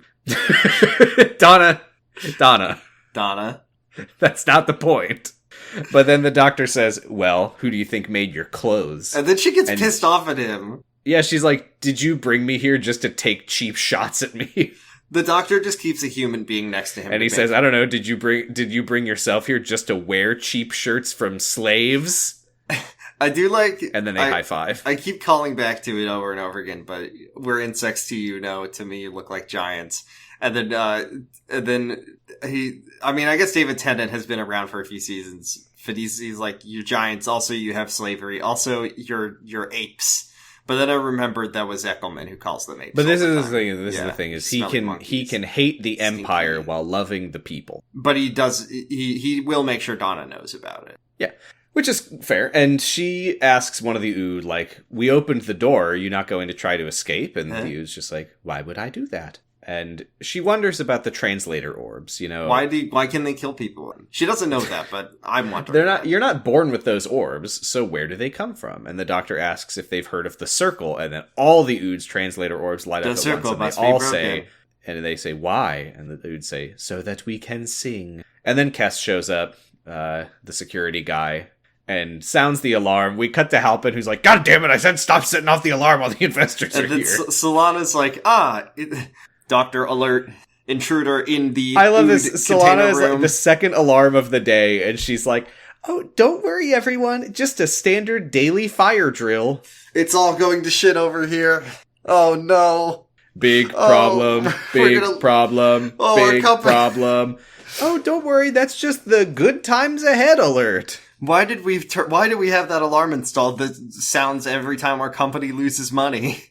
That's not the point. But then the doctor says, well, who do you think made your clothes? And then she gets pissed off at him. Yeah, she's like, did you bring me here just to take cheap shots at me? The doctor just keeps a human being next to him. And he says, I don't know, did you bring yourself here just to wear cheap shirts from slaves? I do like... And then they high five. I keep calling back to it over and over again, but we're insects to you, no, to me you look like giants. And then he... I mean, I guess David Tennant has been around for a few seasons, but he's like, you're giants, also you have slavery, also you're apes. But then I remembered that was Eckelman who calls them apes. But this is the thing. This is the thing: is he can hate the Empire while loving the people. But he does. He will make sure Donna knows about it. Yeah, which is fair. And she asks one of the ood, like, "We opened the door. Are you not going to try to escape?" And the ood's just like, "Why would I do that?" And she wonders about the translator orbs, you know. Why can they kill people? She doesn't know that, but I'm wondering. You're not born with those orbs, so where do they come from? And the doctor asks if they've heard of the circle, and then all the ood's translator orbs light up at once, and they all say, and they say, why? And the oods say, so that we can sing. And then Kess shows up, the security guy, and sounds the alarm. We cut to Halpin, who's like, God damn it, I said stop setting off the alarm while the investors are here. And then Solana's like, Doctor alert, intruder in the I love this. Solana is like the second alarm of the day, and she's like, oh, don't worry, everyone. Just a standard daily fire drill. It's all going to shit over here. Oh, no. Big problem. Big problem. Big problem. Oh, don't worry. That's just the good times ahead alert. Why did we have that alarm installed that sounds every time our company loses money?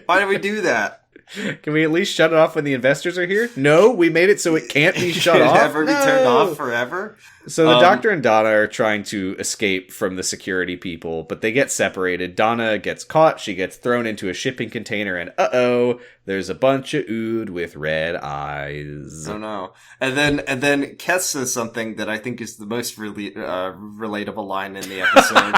Why did we do that? Can we at least shut it off when the investors are here? No, we made it so it can't be shut off. Never be turned off forever. So the doctor and Donna are trying to escape from the security people, but they get separated. Donna gets caught. She gets thrown into a shipping container, and there's a bunch of ood with red eyes. Oh no! And then Kess says something that I think is the most relatable line in the episode.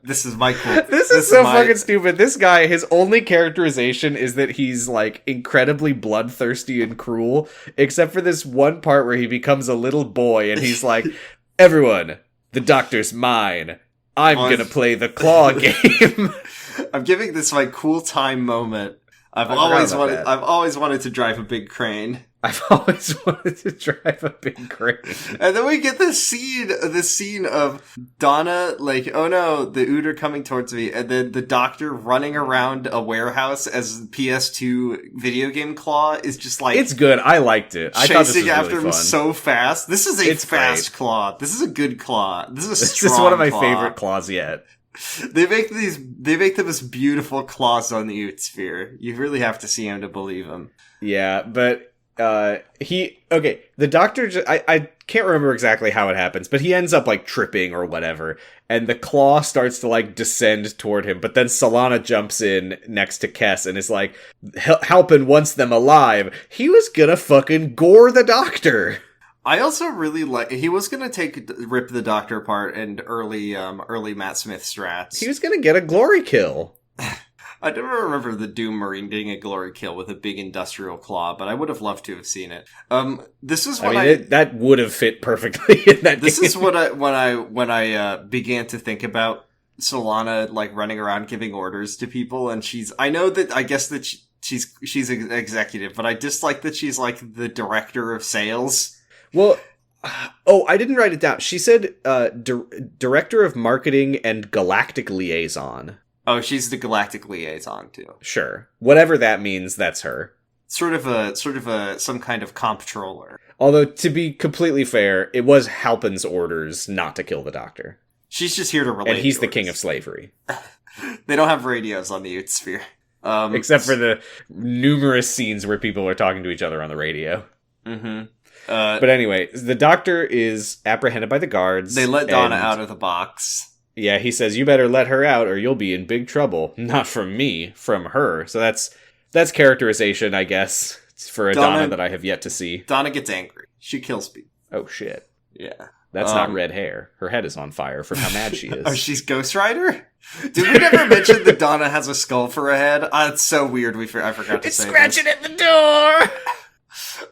This is my quote. This is so fucking stupid. This guy, his only characterization is that he's, like, incredibly bloodthirsty and cruel, except for this one part where he becomes a little boy and he's like, everyone, the doctor's mine. I'm gonna play the claw game. I'm giving this my cool time moment. I've always wanted to drive a big crane. I've always wanted to drive a big crane. And then we get this scene of Donna, like, oh no, the ood are coming towards me, and then the doctor running around a warehouse as PS2 video game Claw is just like... It's good. I liked it. I thought this was really after him fun. So fast. This is a fast great. Claw. This is a good Claw. This is a strong This is one of my claw. favorite claws yet. They make the most beautiful claws on the Oot sphere. You really have to see him to believe him. Yeah, but the doctor I can't remember exactly how it happens, but he ends up like tripping or whatever, and the claw starts to like descend toward him, but then Solana jumps in next to Kess and is like helping wants them alive. He was gonna fucking gore the doctor. I also really like, he was gonna rip the doctor apart and early Matt Smith strats. He was gonna get a glory kill. I never remember the Doom Marine getting a glory kill with a big industrial claw, but I would have loved to have seen it. This is when that would have fit perfectly in that This game. is what when I began to think about Solana, like, running around giving orders to people, and I guess that she's an executive, but I dislike that she's like the director of sales. Well, I didn't write it down. She said director of marketing and galactic liaison. Oh, she's the galactic liaison too. Sure. Whatever that means, that's her. Sort of some kind of comptroller. Although, to be completely fair, it was Halpin's orders not to kill the doctor. She's just here to relay. And he's the king of slavery. They don't have radios on the Oot sphere. Except for the numerous scenes where people are talking to each other on the radio. Mm-hmm. But anyway, the doctor is apprehended by the guards. They let Donna out of the box. Yeah, he says, you better let her out or you'll be in big trouble. Not from me, from her. So that's characterization, I guess, for a Donna that I have yet to see. Donna gets angry. She kills people. Oh, shit. Yeah. That's not red hair. Her head is on fire from how mad she is. Oh, she's Ghost Rider? Did we never mention that Donna has a skull for a head? It's so weird. I forgot to say scratching at the door!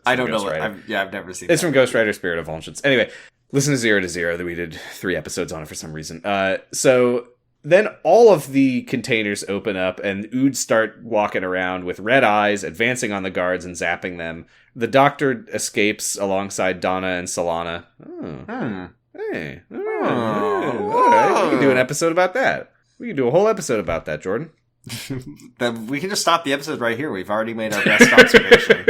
I don't know. I've never seen It's from Ghost Rider Spirit of Vengeance. Anyway, listen to 0 to 0 that we did 3 episodes on it for some reason. So then all of the containers open up and Oods start walking around with red eyes, advancing on the guards and zapping them. The doctor escapes alongside Donna and Solana. Hey. All right. We can do an episode about that. We can do a whole episode about that, Jordan. Then we can just stop the episode right here. We've already made our best observation.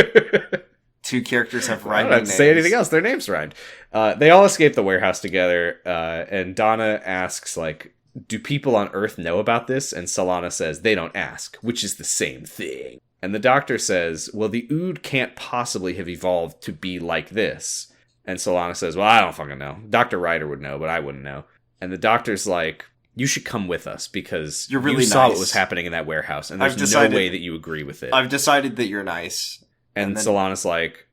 2 characters have rhyming names. I don't have to say anything else. Their names rhymed. They all escape the warehouse together, and Donna asks, like, do people on Earth know about this? And Solana says, they don't ask, which is the same thing. And the doctor says, well, the Ood can't possibly have evolved to be like this. And Solana says, well, I don't fucking know. Dr. Ryder would know, but I wouldn't know. And the doctor's like, you should come with us because you saw what was happening in that warehouse, and there's no way that you agree with it. I've decided that you're nice. And Solana's like,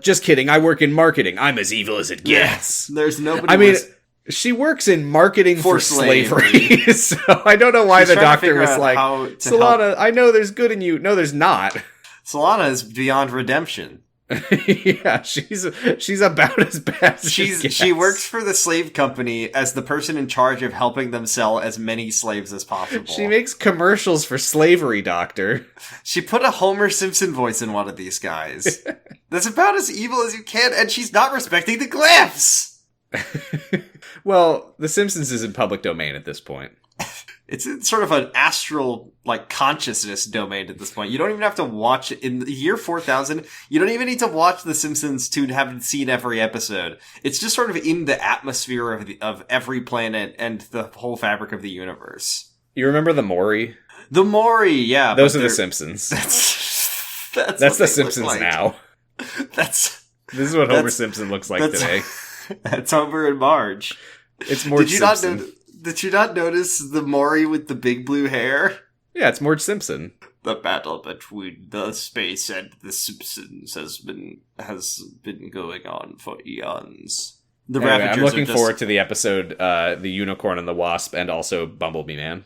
just kidding. I work in marketing. I'm as evil as it gets. Yes. There's nobody. I mean, she works in marketing for slavery. So I don't know why the doctor was like, Solana, I know there's good in you. No, there's not. Solana is beyond redemption. Yeah, she's about as bad as she works for the slave company as the person in charge of helping them sell as many slaves as possible. She makes commercials for slavery, doctor. She put a Homer Simpson voice in one of these guys. That's about as evil as you can, and she's not respecting the glyphs! Well, The Simpsons is in public domain at this point. It's in sort of an astral, like, consciousness domain at this point. You don't even have to watch it. In the year 4000, you don't even need to watch The Simpsons to have seen every episode. It's just sort of in the atmosphere of every planet and the whole fabric of the universe. You remember the Maury? The Maury, yeah. Those are the Simpsons. That's the Simpsons like. now. This is what Homer Simpson looks like today. That's Homer and Marge. It's Marge Simpson. Did you not notice the Maury with the big blue hair? Yeah, it's Marge Simpson. The battle between the space and the Simpsons has been going on for eons. I'm looking forward to the episode, The Unicorn and the Wasp, and also Bumblebee Man.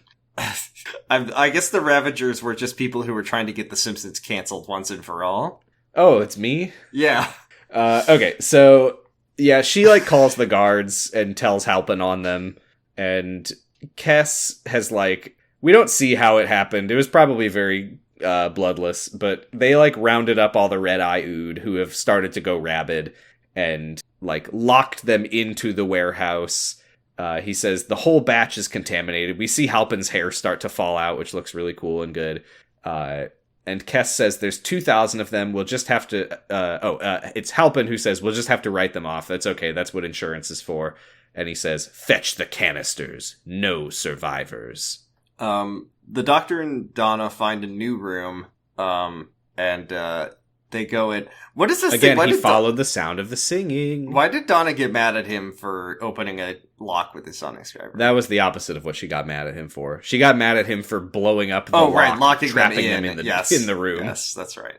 I guess the Ravagers were just people who were trying to get the Simpsons canceled once and for all. Oh, it's me? Yeah. Okay, so, yeah, she, like, calls the guards and tells Halpin on them, and Kess has, like, we don't see how it happened. It was probably very bloodless, but they, like, rounded up all the Red-Eye Ood who have started to go rabid, and, like, locked them into the warehouse. He says the whole batch is contaminated. We see Halpin's hair start to fall out, which looks really cool and good. And Kess says there's 2,000 of them. We'll just have to... it's Halpin who says we'll just have to write them off. That's okay. That's what insurance is for. And he says, fetch the canisters. No survivors. The Doctor and Donna find a new room, and they go in. What is this Again, thing? He followed the sound of the singing. Why did Donna get mad at him for opening a lock with his sonic screwdriver? That was the opposite of what she got mad at him for. She got mad at him for blowing up the locking trapping them in the room. Yes, that's right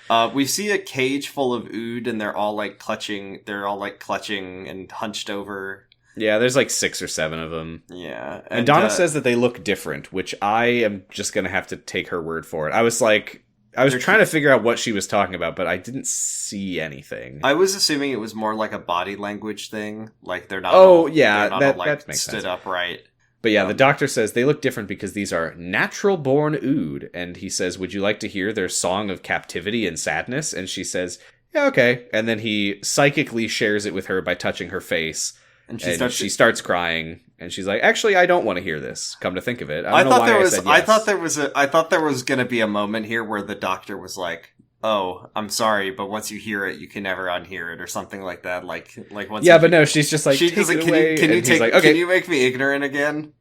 now. We see a cage full of Ood, and they're all like clutching and hunched over. Yeah, there's like 6 or 7 of them. Yeah. And Donna says that they look different, which I am just going to have to take her word for it. I was trying to figure out what she was talking about, but I didn't see anything. I was assuming it was more like a body language thing. Like they're not that makes stood sense. upright. But yeah, the Doctor says they look different because these are natural-born Ood. And he says, would you like to hear their song of captivity and sadness? And she says, yeah, okay. And then he psychically shares it with her by touching her face. And she starts crying, and she's like, "Actually, I don't want to hear this. Come to think of it, I thought there was going to be a moment here where the Doctor was like, "Oh, I'm sorry, but once you hear it, you can never unhear it," or something like that. Like once. Yeah, but no, she's just like, "Take it away." Can you make me ignorant again?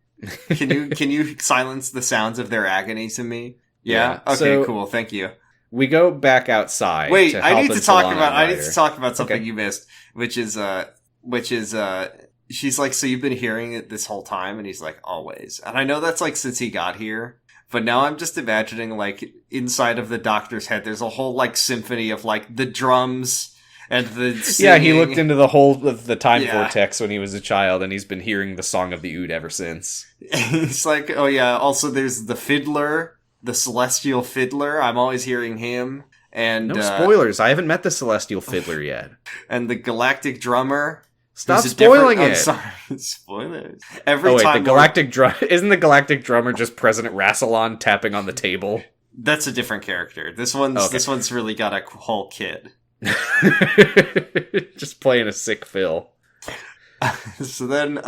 Can you silence the sounds of their agony to me? Yeah. Okay. So, cool. Thank you. We go back outside. Wait, I need to talk about something you missed, which is she's like, so you've been hearing it this whole time? And he's like, always. And I know that's like since he got here, but now I'm just imagining like inside of the Doctor's head, there's a whole like symphony of like the drums and the singing. Yeah, he looked into the whole of the time vortex when he was a child, and he's been hearing the song of the Ood ever since. It's like, oh yeah, also there's the fiddler, the celestial fiddler. I'm always hearing him. And no spoilers. I haven't met the celestial fiddler yet. And the galactic drummer. Stop spoiling it. I'm sorry. Spoilers. Isn't the galactic drummer just President Rassilon tapping on the table? That's a different character. This one's really got a whole kid. Just playing a sick fill. So then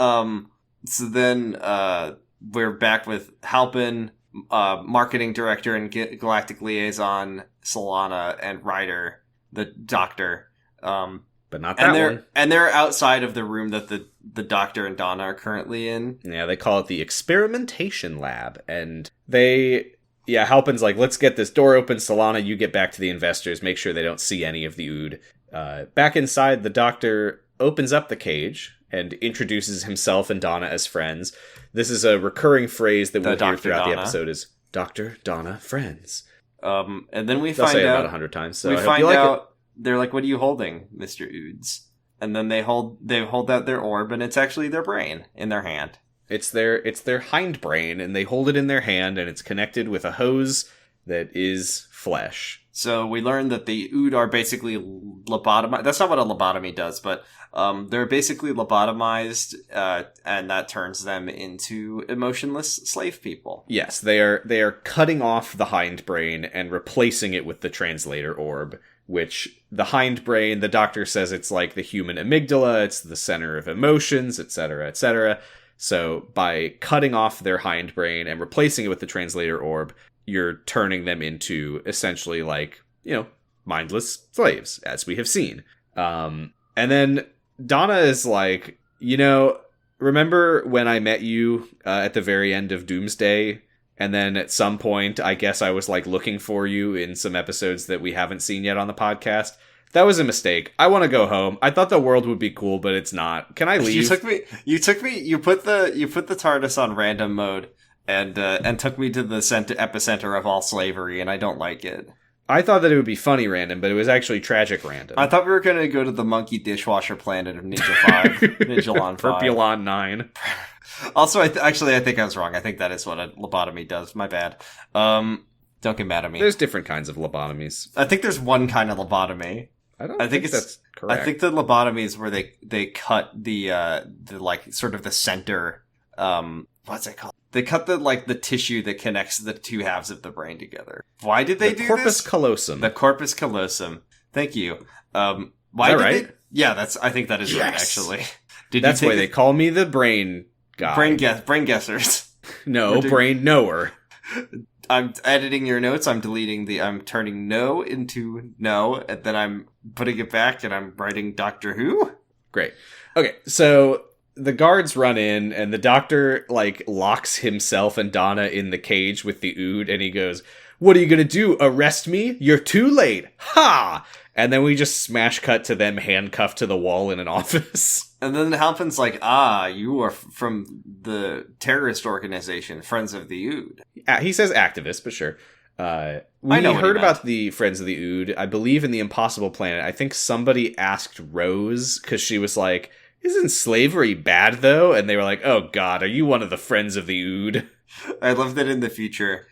we're back with Halpin, marketing director and galactic liaison Solana, and Ryder, the Doctor. But not that one. And they're outside of the room that the Doctor and Donna are currently in. Yeah, they call it the experimentation lab. And Halpin's like, let's get this door open. Solana, you get back to the investors. Make sure they don't see any of the Ood. Back inside, the Doctor opens up the cage and introduces himself and Donna as friends. This is a recurring phrase that we'll hear throughout the episode is, Doctor, Donna, friends. And then They'll say it about 100 times. So we find out... They're like, what are you holding, Mr. Oods? And then they hold out their orb, and it's actually their brain in their hand. It's their hindbrain, and they hold it in their hand, and it's connected with a hose that is flesh. So we learned that the Ood are basically lobotomized. That's not what a lobotomy does, but they're basically lobotomized, and that turns them into emotionless slave people. Yes, they are cutting off the hindbrain and replacing it with the translator orb, which the hindbrain, the Doctor says it's like the human amygdala, it's the center of emotions, etc., etc. So by cutting off their hindbrain and replacing it with the translator orb, you're turning them into essentially like, mindless slaves, as we have seen. And then Donna is like, remember when I met you at the very end of Doomsday? And then at some point, I guess I was like looking for you in some episodes that we haven't seen yet on the podcast. That was a mistake. I want to go home. I thought the world would be cool, but it's not. Can I leave? You put the TARDIS on random mode and took me to the epicenter of all slavery, and I don't like it. I thought that it would be funny random, but it was actually tragic random. I thought we were going to go to the monkey dishwasher planet of Ninja 5. Ninjalon 5. Purpulon 9. Also, I think I was wrong. I think that is what a lobotomy does. My bad. Don't get mad at me. There's different kinds of lobotomies. I think there's one kind of lobotomy. I think that's correct. I think the lobotomy is where they cut the like sort of the center, what's it called? They cut the tissue that connects the two halves of the brain together. Why did they do corpus this? callosum. The corpus callosum. Thank you. Why is that did right? they? Yeah, I think that is right, actually. That's why they call me the brain guy. Brain guessers. No, brain knower. I'm editing your notes. I'm turning no into no, and then I'm putting it back, and I'm writing Doctor Who. Great. Okay, so the guards run in, and the doctor, locks himself and Donna in the cage with the Ood, and he goes, "What are you gonna do, arrest me? You're too late! Ha!" And then we just smash cut to them handcuffed to the wall in an office. And then Halpin's like, you are from the terrorist organization, Friends of the Ood. He says activist, but sure. We heard about the Friends of the Ood, I believe in the Impossible Planet. I think somebody asked Rose, because she was like, "Isn't slavery bad, though?" And they were like, "Oh god, are you one of the Friends of the Ood?" I love that in the future,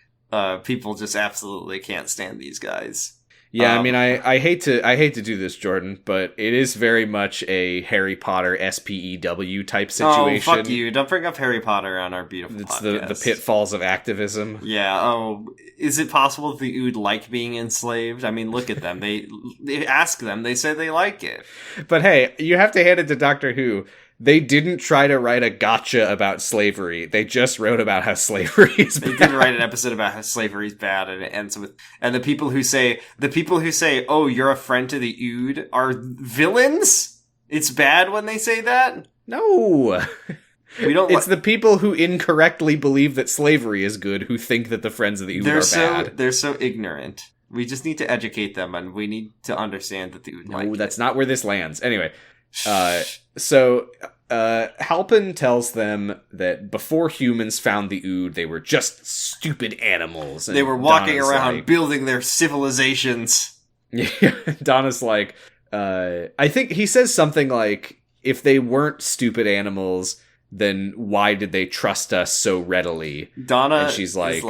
people just absolutely can't stand these guys. Yeah, I mean, I hate to do this, Jordan, but it is very much a Harry Potter SPEW type situation. Oh, fuck you. Don't bring up Harry Potter on our beautiful podcast. It's the pitfalls of activism. Yeah, is it possible that the Ood like being enslaved? I mean, look at them. They ask them, they say they like it. But hey, you have to hand it to Doctor Who. They didn't try to write a gotcha about slavery. They just wrote about how slavery is bad. They did write an episode about how slavery is bad, and it ends with, and the people who say, "Oh, you're a friend to the Ood," are villains? It's bad when they say that? No. We don't. It's the people who incorrectly believe that slavery is good who think that the Friends of the Ood are bad. They're so ignorant. We just need to educate them, and we need to understand that the Ood like it. No, that's not where this lands. Anyway. So Halpin tells them that before humans found the Ood, they were just stupid animals. And they were walking Donna's around building their civilizations. Yeah, Donna's like, I think he says something like, if they weren't stupid animals, then why did they trust us so readily? Donna and she's like,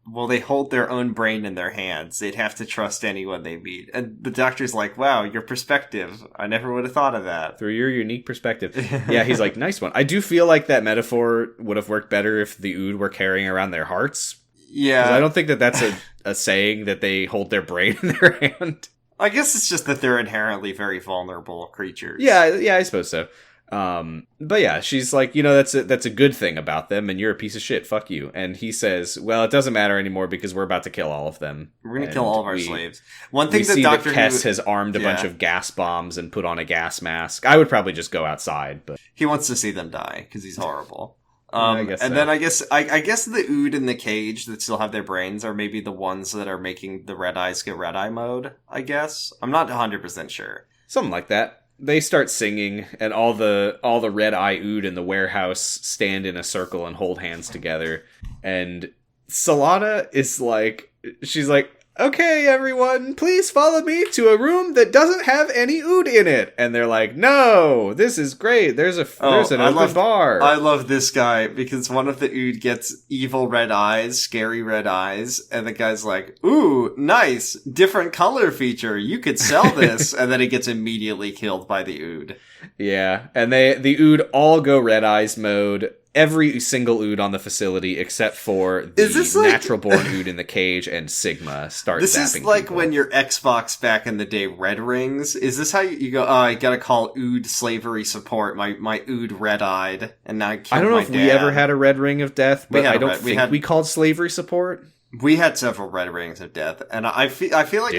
well, they hold their own brain in their hands. They'd have to trust anyone they meet. And the doctor's like, wow, your perspective. I never would have thought of that. Through your unique perspective. Yeah, he's like, nice one. I do feel like that metaphor would have worked better if the Ood were carrying around their hearts. Yeah. I don't think that that's a saying that they hold their brain in their hand. I guess it's just that they're inherently very vulnerable creatures. Yeah, I suppose so. But yeah, she's like, that's a good thing about them, and you're a piece of shit, fuck you. And he says, well, it doesn't matter anymore because we're about to kill all of them. We're gonna kill all of our slaves. One thing that Dr. Kess has armed a bunch of gas bombs and put on a gas mask. I would probably just go outside, but he wants to see them die because he's horrible. Then I guess the Ood in the cage that still have their brains are maybe the ones that are making the red eyes get red eye mode, I guess. I'm not 100% sure. Something like that. They start singing, and all the red eye Ood in the warehouse stand in a circle and hold hands together. And Solana is like, she's like, okay, everyone, please follow me to a room that doesn't have any Ood in it. And they're like, no, this is great. There's an open bar. I love this guy because one of the Ood gets evil red eyes, scary red eyes, and the guy's like, ooh, nice, different color feature. You could sell this. And then he gets immediately killed by the Ood. Yeah, and the Ood all go red eyes mode. Every single Ood on the facility except for the natural-born Ood in the cage and Sigma start zapping This is like people. when your Xbox back in the day red rings. Is this how you go, I gotta call Ood slavery support, my Ood red-eyed, and now I killed my dad. I don't know if we ever had a red ring of death, but I don't think we called slavery support. We had several red rings of death, and I feel like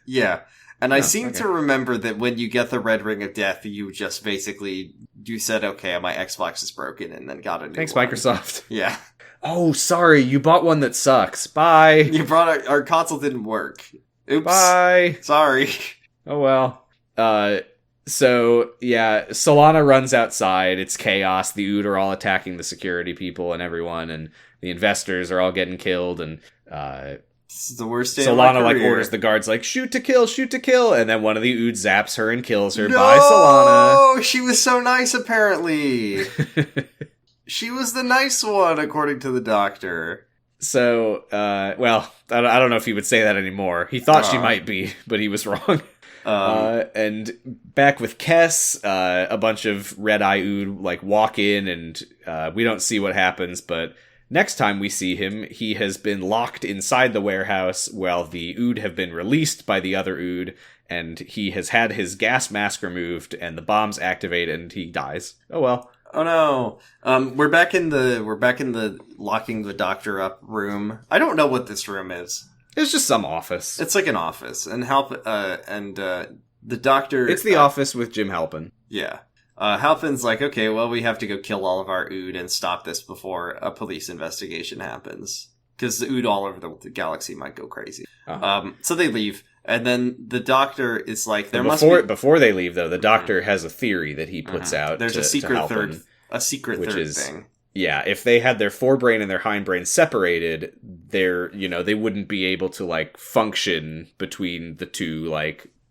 yeah. And I seem to remember that when you get the red ring of death, you just basically, you said, okay, my Xbox is broken, and then got a new Thanks, one. Microsoft. Yeah. Oh, sorry, you bought one that sucks. Bye. You brought our console didn't work. Oops. Bye. Sorry. Oh well. So yeah, Solana runs outside. It's chaos. The Ood are all attacking the security people and everyone, and the investors are all getting killed. And this is the worst day of my Solana career. orders the guards shoot to kill, and then one of the Ood zaps her and kills her. Bye, Solana. Oh, she was so nice. Apparently, she was the nice one, according to the doctor. So, well, I don't know if he would say that anymore. He thought she might be, but he was wrong. And back with Kess, a bunch of Red-Eye Ood, walk in, and we don't see what happens, but next time we see him, he has been locked inside the warehouse while the Ood have been released by the other Ood, and he has had his gas mask removed, and the bombs activate, and he dies. Oh well. Oh no. We're back in the locking the doctor up room. I don't know what this room is. It's just some office. It's like an office, and the doctor. It's the office with Jim Halpin. Yeah. Halpin's like, okay, well, we have to go kill all of our Ood and stop this before a police investigation happens, because the Ood all over the galaxy might go crazy. Uh-huh. So they leave, and then the doctor is like, before they leave, though, the doctor has a theory that he puts out. There's a secret third thing. Yeah, if they had their forebrain and their hindbrain separated, they wouldn't be able to function between the two,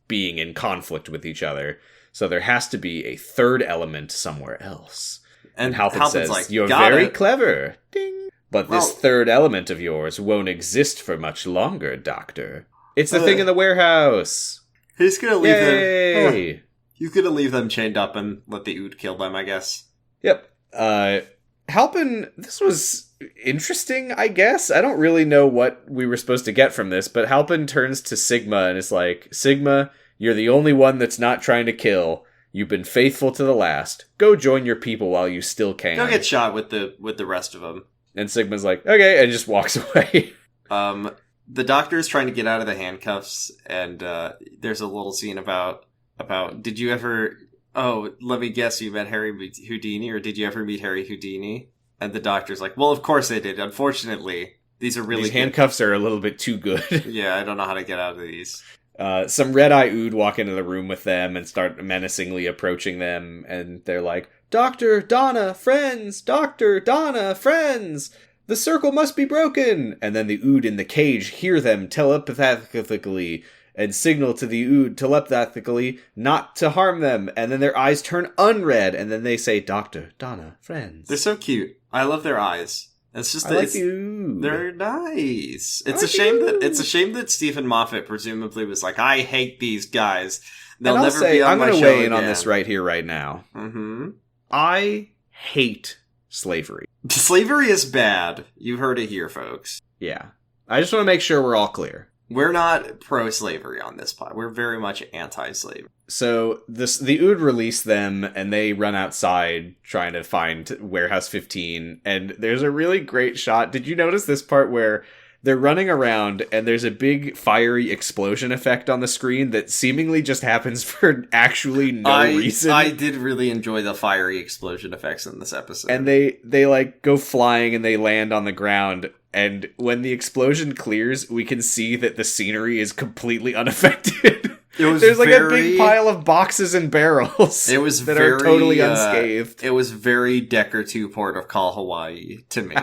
being in conflict with each other. So there has to be a third element somewhere else. And Halpin says, like, "You're very clever, ding. But this third element of yours won't exist for much longer, Doctor. It's the thing in the warehouse." He's gonna leave Yay! them. He's gonna leave them chained up and let the Ood kill them, I guess. Yep. Halpin, this was interesting, I guess. I don't really know what we were supposed to get from this, but Halpin turns to Sigma and is like, "Sigma, you're the only one that's not trying to kill. You've been faithful to the last. Go join your people while you still can. Go get shot with the rest of them." And Sigma's like, "Okay," and just walks away. The doctor is trying to get out of the handcuffs, and there's a little scene about did you ever... Oh, let me guess, you met Harry Houdini, or did you ever meet Harry Houdini? And the doctor's like, well, of course I did. Unfortunately, these handcuffs are a little bit too good. Yeah, I don't know how to get out of these. Some Red-Eye Ood walk into the room with them and start menacingly approaching them, and they're like, "Dr. Donna, friends! Dr. Donna, friends! The circle must be broken!" And then the Ood in the cage hear them telepathically and signal to the Ood telepathically not to harm them, and then their eyes turn unred, and then they say, "Dr. Donna, friends." They're so cute. I love their eyes. It's just like the Ood. They're nice. It's a shame that Stephen Moffat presumably was like, "I hate these guys. They'll never be on my show again." I'm going to weigh in on this right here, right now. Mm-hmm. I hate slavery. Slavery is bad. You heard it here, folks. Yeah. I just want to make sure we're all clear. We're not pro-slavery on this pod. We're very much anti-slavery. So the Ood release them, and they run outside trying to find Warehouse 15, and there's a really great shot. Did you notice this part where they're running around, and there's a big fiery explosion effect on the screen that seemingly just happens for actually no reason? I did really enjoy the fiery explosion effects in this episode. And they go flying, and they land on the ground. And when the explosion clears, we can see that the scenery is completely unaffected. There's a big pile of boxes and barrels that are totally unscathed. It was very Decker 2 Port of Call Hawaii to me.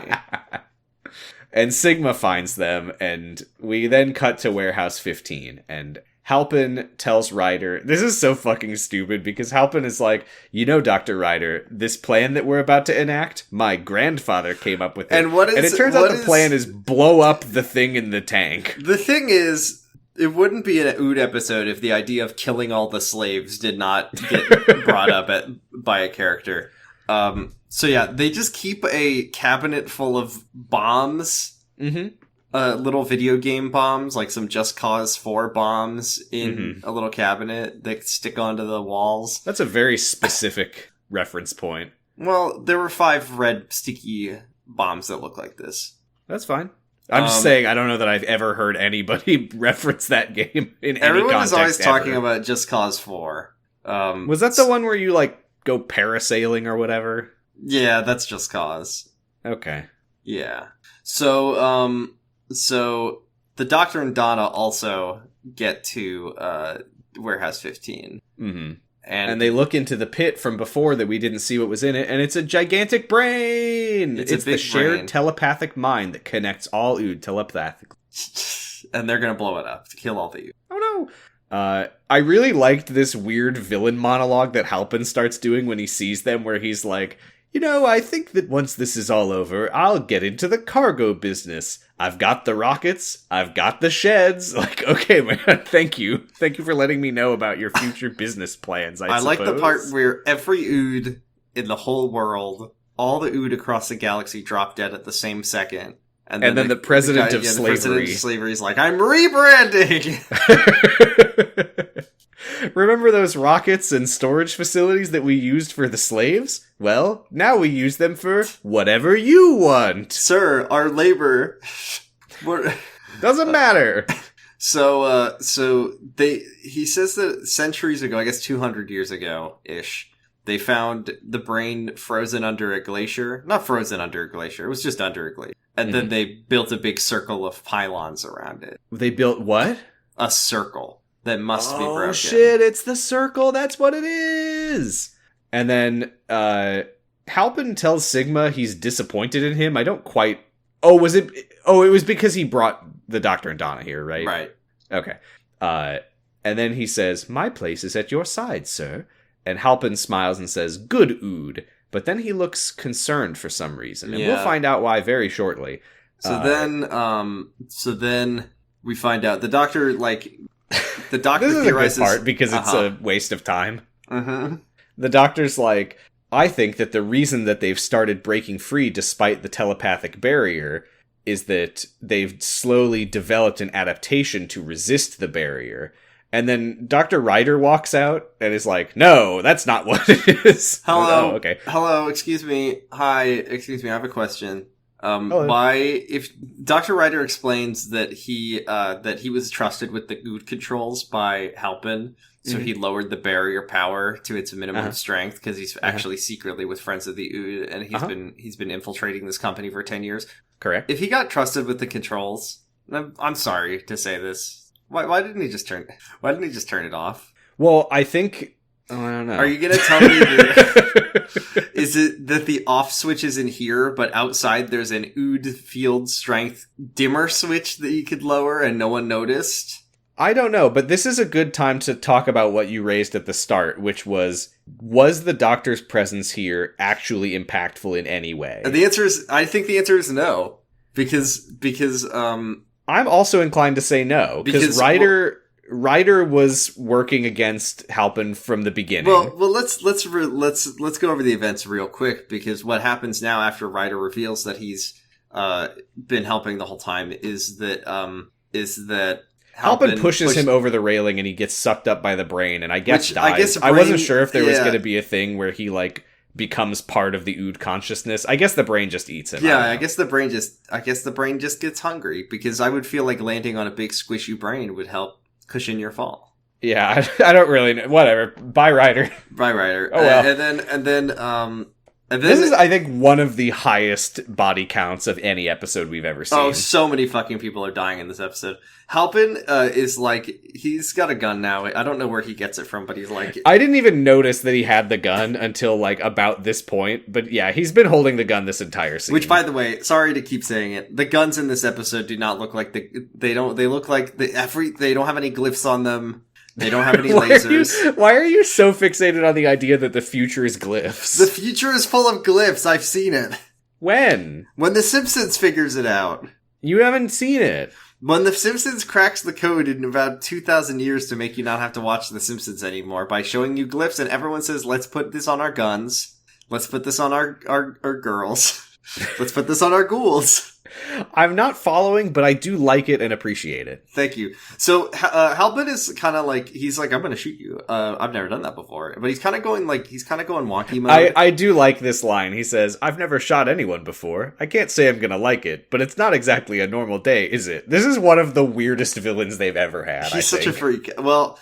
And Sigma finds them, and we then cut to Warehouse 15, and Halpin tells Ryder, this is so fucking stupid, because Halpin is like, Dr. Ryder, this plan that we're about to enact, my grandfather came up with it. And it turns out the plan is blow up the thing in the tank. The thing is, it wouldn't be an Ood episode if the idea of killing all the slaves did not get brought up by a character. So yeah, they just keep a cabinet full of bombs. Mm-hmm. Little video game bombs, like some Just Cause 4 bombs in a little cabinet that stick onto the walls. That's a very specific reference point. Well, there were 5 red sticky bombs that look like this. That's fine. I'm just saying, I don't know that I've ever heard anybody reference that game in any context. Everyone is always talking about Just Cause 4. Was that the one where you, go parasailing or whatever? Yeah, that's Just Cause. Okay. Yeah. So the Doctor and Donna also get to Warehouse 15. Mm-hmm. And they look into the pit from before that we didn't see what was in it, and it's a gigantic brain! It's the shared telepathic mind that connects all Ood telepathically. And they're gonna blow it up to kill all the Ood. Oh no! I really liked this weird villain monologue that Halpin starts doing when he sees them, where he's like, I think that once this is all over, I'll get into the cargo business. I've got the rockets. I've got the sheds. Like, okay, man, thank you. Thank you for letting me know about your future business plans, I suppose. Like the part where every Ood in the whole world, all the Ood across the galaxy drop dead at the same second. And then the president of slavery. The president of slavery is like, I'm rebranding! Remember those rockets and storage facilities that we used for the slaves? Well, now we use them for whatever you want. Sir, our labor... Doesn't matter. So he says that centuries ago, I guess 200 years ago-ish, they found the brain frozen under a glacier. Not frozen under a glacier, it was just under a glacier. And then they built a big circle of pylons around it. They built what? A circle. That must be broken. Oh shit, it's the circle, that's what it is! And then, Halpin tells Sigma he's disappointed in him. I don't quite... it was because he brought the Doctor and Donna here, right? Right. Okay. And then he says, my place is at your side, sir. And Halpin smiles and says, good Ood. But then he looks concerned for some reason. And we'll find out why very shortly. So then we find out the Doctor, the Doctor this is theorizes... a good part because it's a waste of time. Mm-hmm. The Doctor's like, I think that the reason that they've started breaking free despite the telepathic barrier is that they've slowly developed an adaptation to resist the barrier. And then Dr. Ryder walks out and is like, no, that's not what it is. Hello. Oh, okay. Hello, excuse me. Hi, excuse me, I have a question. Why, if Dr. Ryder explains that he was trusted with the Ood controls by Halpin, so he lowered the barrier power to its minimum strength because he's actually secretly with Friends of the Ood, and he's been infiltrating this company for 10 years. Correct. If he got trusted with the controls, I'm sorry to say this, why didn't he just turn it off? Well, I think. Oh, I don't know. Are you going to tell me that... Is it that the off switch is in here, but outside there's an Ood field strength dimmer switch that you could lower and no one noticed? I don't know, but this is a good time to talk about what you raised at the start, which was the Doctor's presence here actually impactful in any way? And I think the answer is no. Because I'm also inclined to say no. Because Ryder was working against Halpin from the beginning. Well, let's go over the events real quick, because what happens now after Ryder reveals that he's been helping the whole time is that Halpin pushes him over the railing and he gets sucked up by the brain and I guess dies. I wasn't sure if there was going to be a thing where he becomes part of the Ood consciousness. I guess the brain just eats him. Yeah, I guess the brain just gets hungry, because I would feel like landing on a big squishy brain would help cushion your fall. Yeah, I don't really know. Whatever. Bye, Ryder. Bye, Ryder. Oh well. And then this is, I think, one of the highest body counts of any episode we've ever seen. Oh, so many fucking people are dying in this episode. Halpin is he's got a gun now. I don't know where he gets it from, but he's like... I didn't even notice that he had the gun until, about this point. But yeah, he's been holding the gun this entire scene. Which, by the way, sorry to keep saying it, the guns in this episode do not look like they look like they don't have any glyphs on them. They don't have any lasers. Why are you so fixated on the idea that the future is glyphs? The future is full of glyphs. I've seen it. When? When The Simpsons figures it out. You haven't seen it. When The Simpsons cracks the code in about 2,000 years to make you not have to watch The Simpsons anymore by showing you glyphs, and everyone says, let's put this on our guns. Let's put this on our girls. Let's put this on our ghouls. I'm not following, but I do like it and appreciate it. Thank you. So, Halpin is kind of he's like, I'm going to shoot you. I've never done that before. But he's kind of going wonky mode. I do like this line. He says, I've never shot anyone before. I can't say I'm going to like it, but it's not exactly a normal day, is it? This is one of the weirdest villains they've ever had. He's such a freak. Well,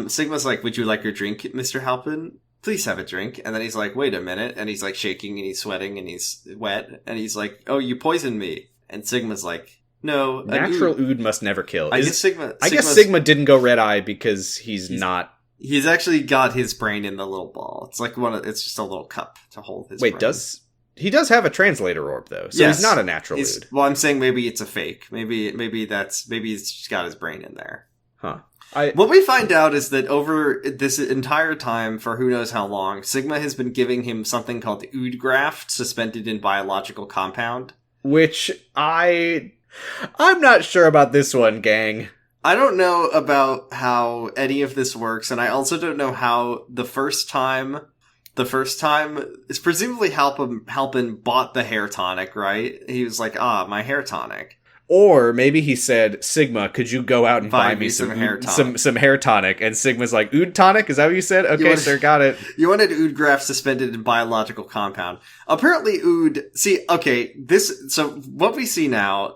Sigma's like, would you like your drink, Mr. Halpin? please have a drink. And then he's like, wait a minute. And he's like shaking and he's sweating and he's wet. And he's like, oh, you poisoned me. And Sigma's like, no. Natural ood must never kill. I guess Sigma didn't go red eye because he's not. He's actually got his brain in the little ball. It's like it's just a little cup to hold his brain. He does have a translator orb though, so he's not a natural ood. Well, I'm saying maybe it's a fake. Maybe he's just got his brain in there. Huh. What we find out is that over this entire time, for who knows how long, Sigma has been giving him something called ood graft, suspended in biological compound. Which I'm not sure about this one, gang. I don't know about how any of this works, and I also don't know how the first time is presumably Halpin bought the hair tonic, right? He was like, my hair tonic. Or maybe he said, Sigma, could you go out and buy me some hair tonic? And Sigma's like, ood tonic? Is that what you said? Okay, sir, got it. You wanted ood graft suspended in biological compound. Apparently ood... See, okay, so what we see now,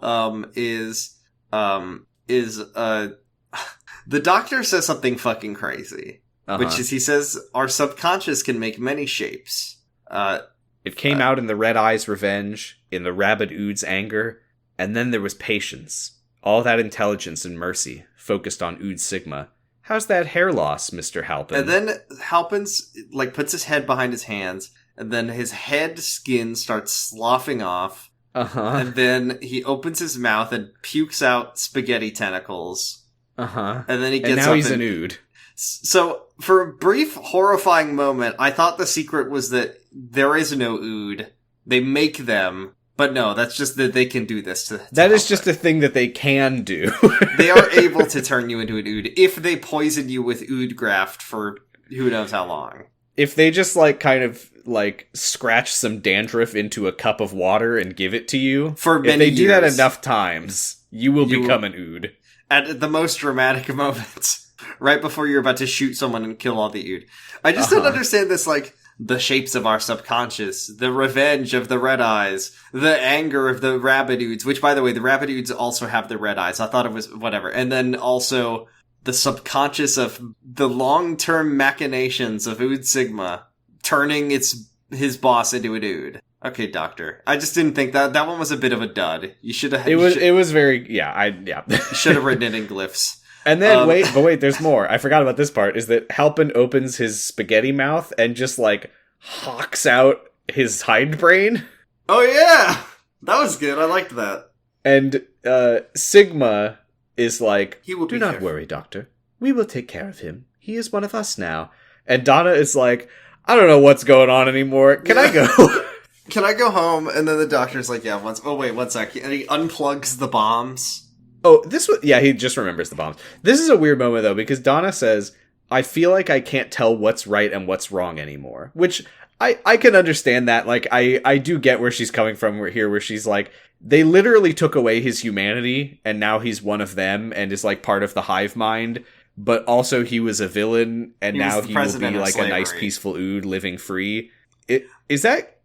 is the doctor says something fucking crazy. Which is, he says, our subconscious can make many shapes. It came out in the Red Eye's revenge, in the Rabid Ood's anger... And then there was patience. All that intelligence and mercy focused on Ood Sigma. How's that hair loss, Mr. Halpin? And then Halpin's, puts his head behind his hands, and then his head skin starts sloughing off. And then he opens his mouth and pukes out spaghetti tentacles. And then he gets now he's an Ood. So, for a brief, horrifying moment, I thought the secret was that there is no Ood. They make them. But no, that's just that they can do this to that is just a thing that they can do. They are able to turn you into an ood if they poison you with ood graft for who knows how long. If they just scratch some dandruff into a cup of water and give it to you, for many if they years, do that enough times, you will become an ood. At the most dramatic moments, right before you're about to shoot someone and kill all the ood. I just don't understand this, the shapes of our subconscious, the revenge of the Red Eyes, the anger of the Rabidoods, which, by the way, the Rabidoods also have the Red Eyes. I thought it was whatever. And then also the subconscious of the long-term machinations of Ood Sigma turning his boss into an Ood. Okay, Doctor. I just didn't think that one was a bit of a dud. You should have... It was very... Yeah, should have written it in glyphs. And then, wait, there's more. I forgot about this part, is that Halpin opens his spaghetti mouth and just, hawks out his hindbrain. Oh, yeah! That was good. I liked that. And, Sigma is like, do not worry, Doctor. We will take care of him. He is one of us now. And Donna is like, I don't know what's going on anymore. Can I go? Can I go home? And then the doctor's like, yeah, wait, one sec. And he unplugs the bombs. Oh, he just remembers the bombs. This is a weird moment, though, because Donna says, I feel like I can't tell what's right and what's wrong anymore. Which, I can understand that. I do get where she's coming from where she's like, they literally took away his humanity, and now he's one of them, and is, part of the hive mind. But also, he was a villain, and now he will be, a nice, peaceful Ood living free. Is that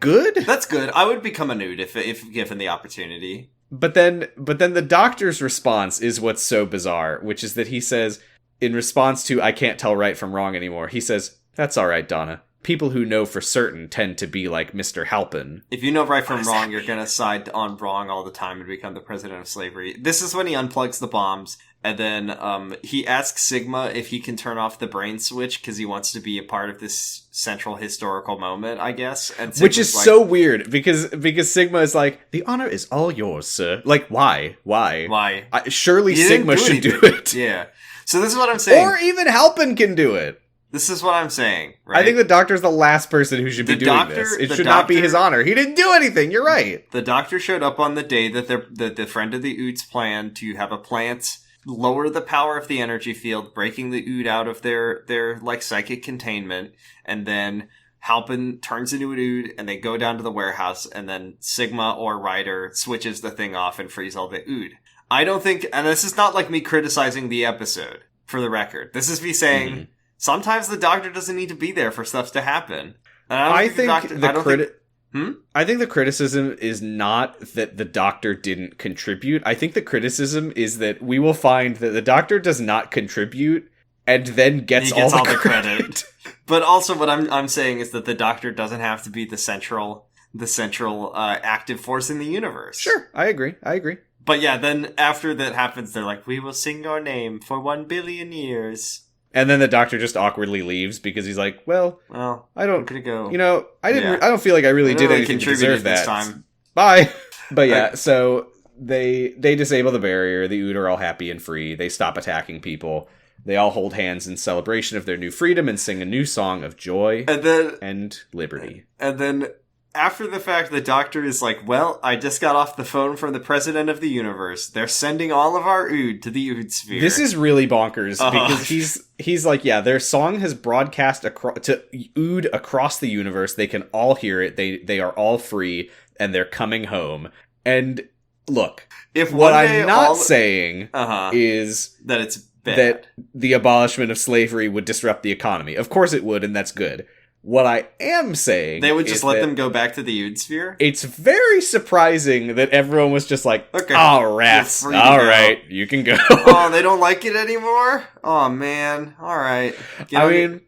good? That's good. I would become an Ood if given the opportunity. But then the doctor's response is what's so bizarre, which is that he says, in response to I can't tell right from wrong anymore, he says, that's all right, Donna. People who know for certain tend to be like Mr. Halpin. If you know right from wrong, you're going to side on wrong all the time and become the president of slavery. This is when he unplugs the bombs, and then he asks Sigma if he can turn off the brain switch because he wants to be a part of this central historical moment, I guess. And which is so weird because Sigma is like, the honor is all yours, sir. Why? Why? Surely Sigma should do it. Yeah. So this is what I'm saying. Or even Halpin can do it. This is what I'm saying, right? I think the doctor's the last person who should be doing this. It should not be his honor. He didn't do anything. You're right. The doctor showed up on the day that the friend of the Oods planned to have a plant lower the power of the energy field, breaking the Ood out of their psychic containment, and then Halpin turns into an Ood, and they go down to the warehouse, and then Sigma or Ryder switches the thing off and frees all the Ood. I don't think, and this is not me criticizing the episode, for the record. This is me saying, sometimes the doctor doesn't need to be there for stuff to happen. And I think the criticism is not that the doctor didn't contribute. I think the criticism is that we will find that the doctor does not contribute and then gets all the credit. But also what I'm saying is that the Doctor doesn't have to be the central active force in the universe. Sure, I agree. But yeah, then after that happens, they're like, we will sing your name for 1 billion years. And then the Doctor just awkwardly leaves because he's like, well, I don't, I'm gonna go. I don't feel like I really did anything to deserve that. This time. Bye. But yeah, so they disable the barrier. The Ood are all happy and free. They stop attacking people. They all hold hands in celebration of their new freedom and sing a new song of joy and liberty. And then after the fact, the Doctor is like, well, I just got off the phone from the president of the universe. They're sending all of our Ood to the Ood sphere. This is really bonkers because he's like, yeah, their song has broadcast to Ood across the universe. They can all hear it. They are all free and they're coming home. And look, what I'm not saying is that it's bad. That the abolishment of slavery would disrupt the economy. Of course it would, and that's good. What I am saying they would just let them go back to the Ood sphere? It's very surprising that everyone was just like, okay, all right, you can go. Oh, they don't like it anymore? Oh, man. All right.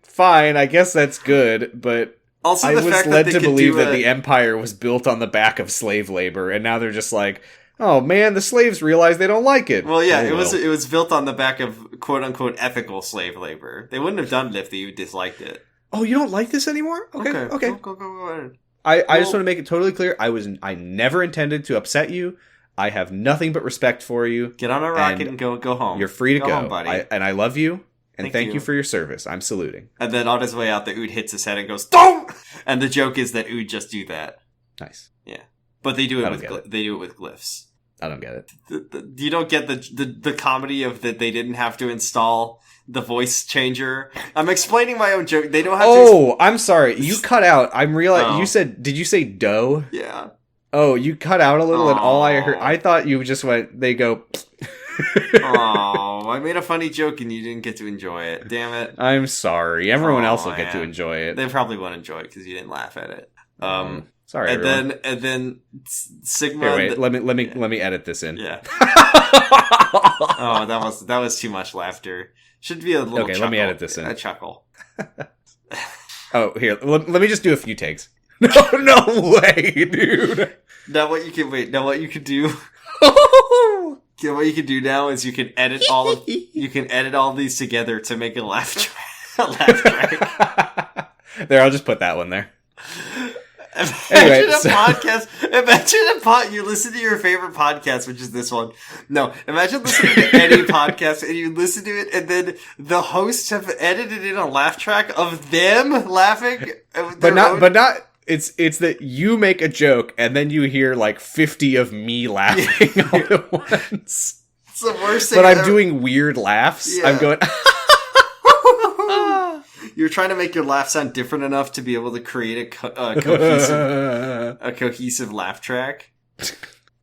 Fine. I guess that's good, but also I was led to believe that the empire was built on the back of slave labor, and now they're just like, oh man, the slaves realize they don't like it. Well, yeah, it was built on the back of quote-unquote ethical slave labor. They wouldn't have done it if they disliked it. Oh, you don't like this anymore? Okay. Go ahead. I just want to make it totally clear. I never intended to upset you. I have nothing but respect for you. Get on a rocket and go home. You're free to go. Home, buddy. I love you. And thank you for your service. I'm saluting. And then on his way out, the Ood hits his head and goes, don't! And the joke is that Ood just do that. Nice. Yeah. But they do it with glyphs. I don't get it. You don't get the comedy of that they didn't have to install the voice changer. I'm explaining my own joke. They don't have to... Oh, I'm sorry. You cut out. I'm realizing... You said... Did you say dough? Yeah. Oh, you cut out a little and all I heard... I thought you just went... They go... Oh, I made a funny joke and you didn't get to enjoy it. Damn it. I'm sorry. Everyone else will get to enjoy it. They probably won't enjoy it because you didn't laugh at it. Sorry, and then Sigma. Here, wait, let me edit this in. Yeah. Oh, that was too much laughter. Should be a little. Okay, chuckle. Let me edit this in. A chuckle. Oh, here. Let me just do a few takes. No way, dude. Now what you can do. What you can do now is you can edit all these together to make a laugh track. There, I'll just put that one there. Imagine you listen to your favorite podcast, which is this one. No, imagine listening to any podcast and you listen to it and then the hosts have edited in a laugh track of them laughing. But not. It's that you make a joke and then you hear like 50 of me laughing all at once. It's the worst thing. But I'm doing weird laughs. Yeah. I'm going. You're trying to make your laugh sound different enough to be able to create a cohesive laugh track.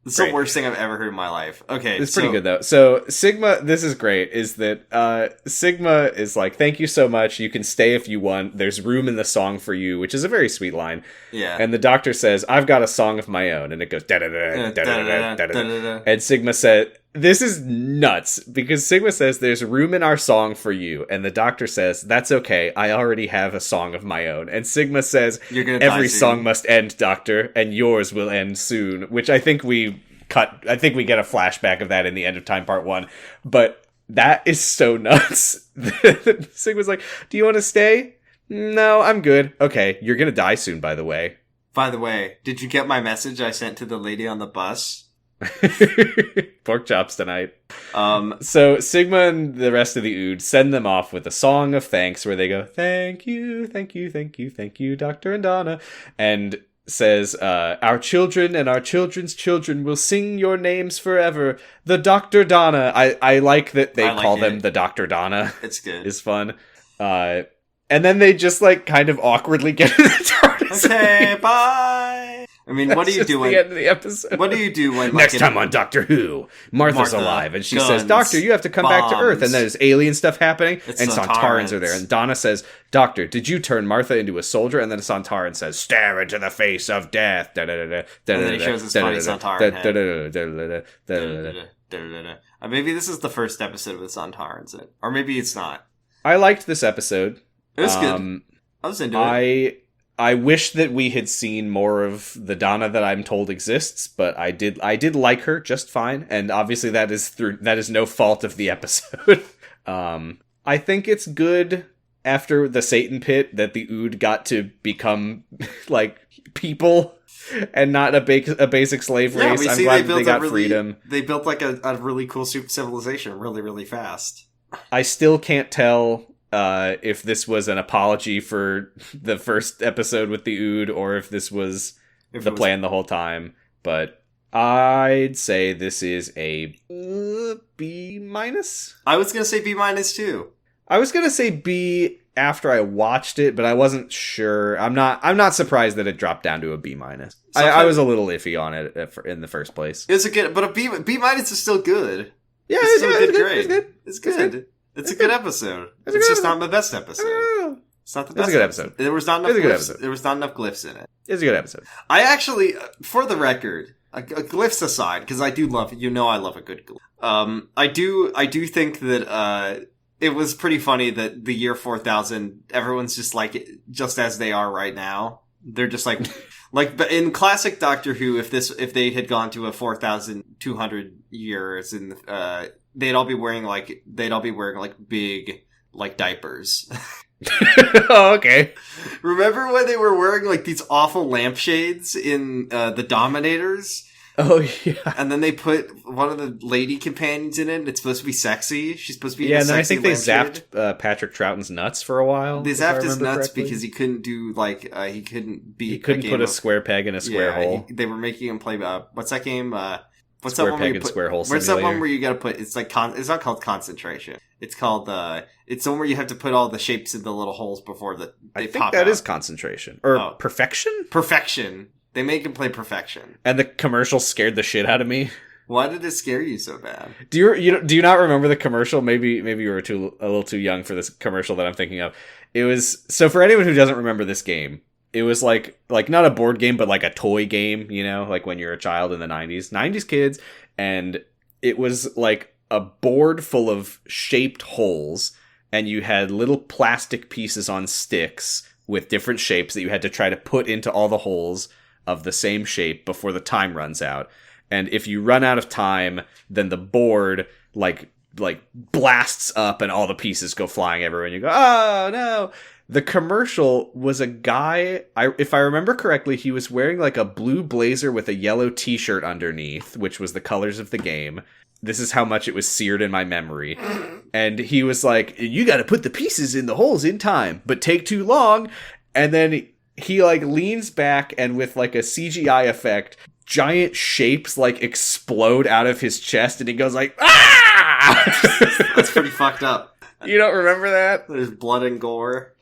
It's the worst thing I've ever heard in my life. Okay. It's pretty good, though. So, Sigma, this is great, is that Sigma is like, thank you so much. You can stay if you want. There's room in the song for you, which is a very sweet line. Yeah. And the Doctor says, I've got a song of my own. And it goes, da-da-da, da-da-da, da-da-da. And Sigma said, this is nuts, because Sigma says, there's room in our song for you. And the Doctor says, that's okay. I already have a song of my own. And Sigma says, every song must end, Doctor, and yours will end soon. Which I think we get a flashback of that in the End of Time Part 1. But that is so nuts. Sigma's like, do you want to stay? No, I'm good. Okay, you're going to die soon, by the way. By the way, did you get my message I sent to the lady on the bus? Pork chops tonight. So Sigma and the rest of the Ood send them off with a song of thanks where they go, thank you, thank you, thank you, thank you, Doctor and Donna, and says, our children and our children's children will sing your names forever. The Dr. Donna. I like that they call them the Dr. Donna. It's good. It's fun. And then they just like kind of awkwardly get in the TARDIS. Okay, bye. I mean, what do you do when... the end of the episode. What do you do when... Next time on Doctor Who, Martha's alive, and she says, Doctor, you have to come back to Earth, and there's alien stuff happening, and Sontarans are there, and Donna says, Doctor, did you turn Martha into a soldier? And then a Sontaran says, stare into the face of death. And then he shows his funny Sontaran head. Maybe this is the first episode with Sontarans in it. Or maybe it's not. I liked this episode. It was good. I was into it. I wish that we had seen more of the Donna that I'm told exists, but I did like her just fine, and obviously that is no fault of the episode. I think it's good after the Satan pit that the Ood got to become like people and not a basic slave race. I'm glad they got freedom. They built like a really cool super civilization really, really fast. I still can't tell if this was an apology for the first episode with the Ood or if this was the plan the whole time. But I'd say this is a B-. I was going to say B- too. I was going to say B after I watched it, but I wasn't sure. I'm not surprised that it dropped down to a B-. I was a little iffy on it in the first place. It's a good, but a B- is still good. Yeah, it's still a good grade. It's good. It's a good episode. It's just not the best episode. It's not the best. It's a good episode. There was not enough glyphs. There was not enough glyphs in it. It's a good episode. I actually, for the record, glyphs aside, because I do love, I love a good glyph. I do think that it was pretty funny that the year 4000, everyone's just like, just as they are right now. They're just like, but in classic Doctor Who, if they had gone to a 4,200 years in, they'd all be wearing big, like, diapers. Oh, okay. Remember when they were wearing, like, these awful lampshades in, the Dominators? Oh, yeah. And then they put one of the lady companions in it, and it's supposed to be sexy. She's supposed to be and then I think they zapped Patrick Troughton's nuts for a while. They zapped his nuts because he couldn't do, like, he couldn't put a square peg in a square hole. They were making him play, what's that game? What's Square that one peg and square hole Where's simulator? that one where you gotta put, it's like, it's not called concentration. It's called, it's the one where you have to put all the shapes in the little holes before they I think pop that out. is concentration. Or perfection? Perfection. They make him play perfection. And the commercial scared the shit out of me. Why did it scare you so bad? Do you not remember the commercial? Maybe you were a little too young for this commercial that I'm thinking of. It was, so for anyone who doesn't remember this game, it was like not a board game, but like a toy game, like when you're a child in the 90s kids. And it was like a board full of shaped holes, and you had little plastic pieces on sticks with different shapes that you had to try to put into all the holes of the same shape before the time runs out. And if you run out of time, then the board like blasts up and all the pieces go flying everywhere and you go, oh no. The commercial was a guy, if I remember correctly, he was wearing like a blue blazer with a yellow t-shirt underneath, which was the colors of the game. This is how much it was seared in my memory. And he was like, you gotta put the pieces in the holes in time, but take too long. And then he like leans back and with like a CGI effect, giant shapes like explode out of his chest and he goes like, ah! That's pretty fucked up. You don't remember that? There's blood and gore.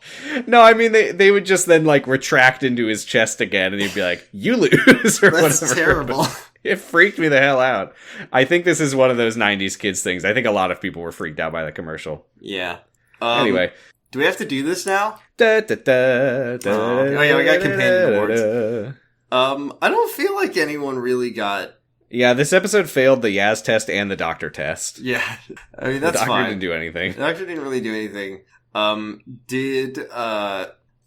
No, I mean, they would just then, like, retract into his chest again, and he'd be like, you lose, or That's whatever. terrible. It freaked me the hell out. I think this is one of those 90s kids things. I think a lot of people were freaked out by the commercial. Yeah. Anyway. Do we have to do this now? Oh, yeah, we got companion awards. I don't feel like anyone really got... Yeah, this episode failed the Yaz test and the Doctor test. Yeah, I mean, that's fine. The Doctor didn't do anything. The Doctor didn't really do anything.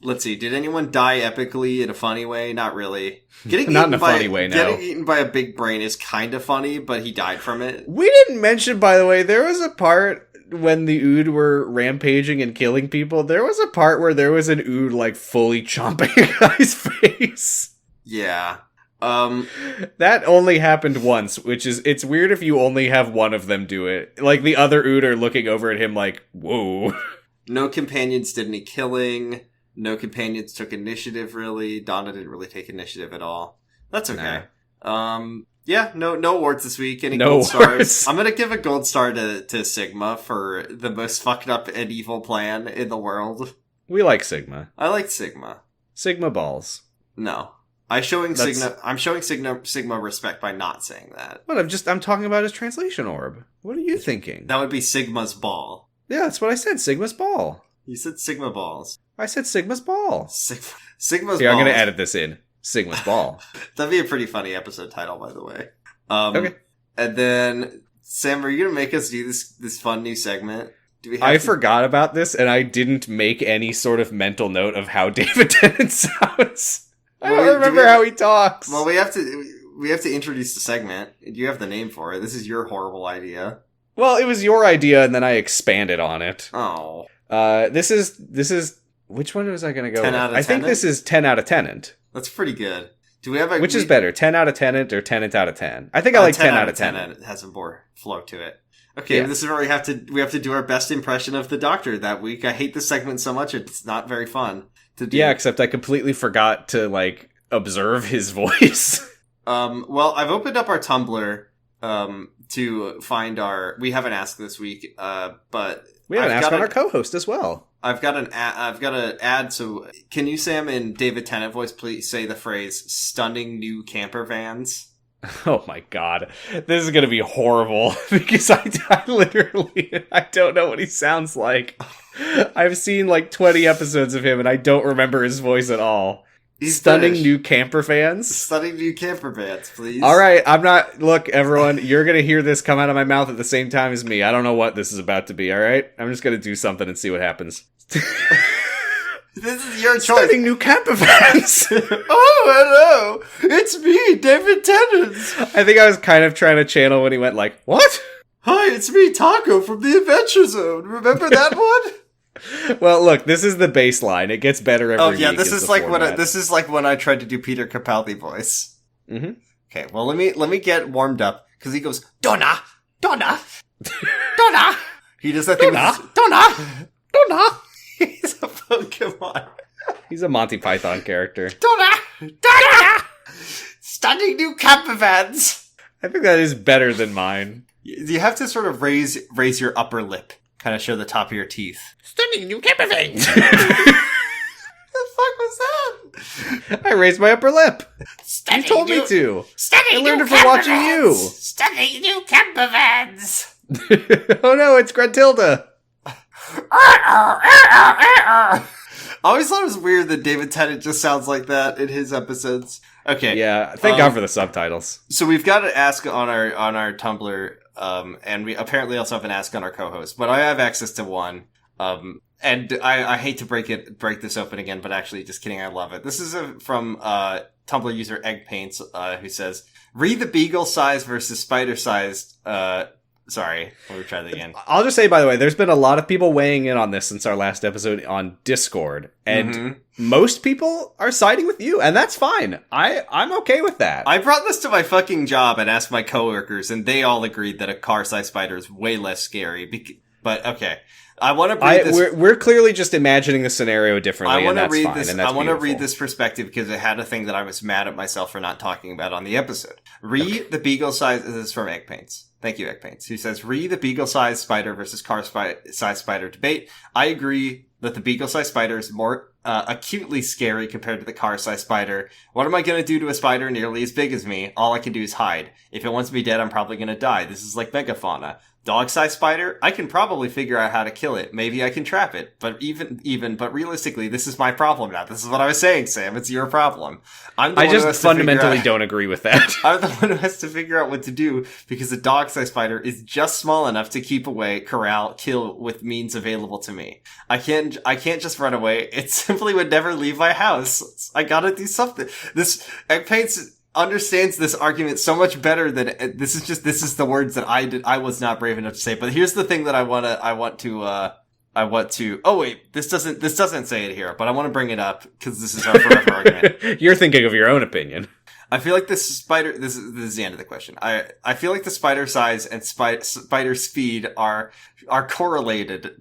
Let's see, did anyone die epically in a funny way? Not really. Not in a funny way, no. Getting eaten by a big brain is kind of funny, but he died from it. We didn't mention, by the way, there was a part when the Ood were rampaging and killing people, there was a part where there was an Ood, like, fully chomping a guy's face. Yeah. That only happened once, which is, it's weird if you only have one of them do it. Like, the other Ood are looking over at him like, whoa. No companions did any killing. No companions took initiative, really. Donna didn't really take initiative at all. That's okay. Nah. Yeah, no awards this week. Any gold stars? I'm gonna give a gold star to Sigma for the most fucked up and evil plan in the world. We like Sigma. I like Sigma. Sigma balls. No. I'm showing Sigma respect by not saying that. But I'm talking about his translation orb. What are you thinking? That would be Sigma's ball. Yeah, that's what I said. Sigma's ball. You said Sigma balls. I said Sigma's ball. Sigma's Here, balls. I'm going to edit this in. Sigma's ball. That'd be a pretty funny episode title, by the way. Okay. And then, Sam, are you going to make us do this fun new segment? I forgot about this, and I didn't make any sort of mental note of how David Tennant sounds. I don't remember how he talks. Well, we have to introduce the segment. You have the name for it. This is your horrible idea. Well, it was your idea, and then I expanded on it. Oh. This is which one was I going to go 10 with? out of I think Tenant? this is 10 out of Tenant. That's pretty good. Do we have a... Which is better, 10 out of Tenant or Tenant out of 10? I think I like 10 out of 10. It has a more flow to it. Okay, Yeah. this is where we have to do our best impression of the Doctor that week. I hate this segment so much, it's not very fun to do. Yeah, except I completely forgot to, like, observe his voice. Well, I've opened up our Tumblr to find our... We haven't asked this week, but... We haven't asked on our co-host as well. I've got an ad, so can you, Sam, in David Tennant voice, please say the phrase, stunning new camper vans? Oh my god. This is gonna be horrible, because I literally, I don't know what he sounds like. I've seen like 20 episodes of him, and I don't remember his voice at all. He's Stunning British. new camper vans? Stunning new camper vans, please. Alright, look, everyone, you're gonna hear this come out of my mouth at the same time as me. I don't know what this is about to be, alright? I'm just gonna do something and see what happens. This is your choice. Stunning new camper vans! Oh, hello! It's me, David Tennant! I think I was kind of trying to channel when he went like, what? Hi, it's me, Taco, from the Adventure Zone. Remember that one? Well, look, this is the baseline. It gets better every week. Oh, yeah, this is like when I tried to do Peter Capaldi voice. Mm-hmm. Okay, well, let me get warmed up, because he goes, Donna! Donna! Donna! He does that thing with Donna! Donna! He's a Pokemon. He's a Monty Python character. Donna! Donna! Stunning new camper vans! I think that is better than mine. You have to sort of raise your upper lip. Kind of show the top of your teeth. Stunning new camper vans. What the fuck was that? I raised my upper lip. Stunning You told me new- to. Stunning I learned new it from camper watching vans. you. Stunning new camper vans. Oh no, it's Gruntilda. I always thought it was weird that David Tennant just sounds like that in his episodes. Okay. Yeah, thank God for the subtitles. So we've got to ask on our Tumblr, and we apparently also have an ask on our co-host, but I have access to one. And I hate to break this open again, but actually, just kidding, I love it. This is from Tumblr user Egg Paints, who says, read the beagle size versus spider sized, sorry, let me try that again. I'll just say, by the way, there's been a lot of people weighing in on this since our last episode on Discord, and most people are siding with you, and that's fine. I'm okay with that. I brought this to my fucking job and asked my coworkers, and they all agreed that a car-sized spider is way less scary. But okay, I want to read this. We're clearly just imagining the scenario differently, and that's fine. And that's I want to read beautiful. this perspective because it had a thing that I was mad at myself for not talking about on the episode. The beagle size. This is from Egg Paints. Thank you, Egg Paints. Who says, the beagle-sized spider versus car-sized spider debate. I agree that the beagle-sized spider is more acutely scary compared to the car-sized spider. What am I going to do to a spider nearly as big as me? All I can do is hide. If it wants me dead, I'm probably going to die. This is like megafauna. Dog-sized spider? I can probably figure out how to kill it. Maybe I can trap it. But but realistically, this is my problem now. This is what I was saying, Sam. It's your problem. I just fundamentally don't agree with that. I'm the one who has to figure out what to do because a dog-sized spider is just small enough to keep away, corral, kill with means available to me. I can't just run away. It simply would never leave my house. I gotta do something. This Egg Paints understands this argument so much better than this is the words that I was not brave enough to say. But here's the thing that I want to oh wait, this doesn't say it here, but I want to bring it up because this is our forever argument. You're thinking of your own opinion. I feel like this is the end of the question. I feel like the spider size and spider speed are correlated.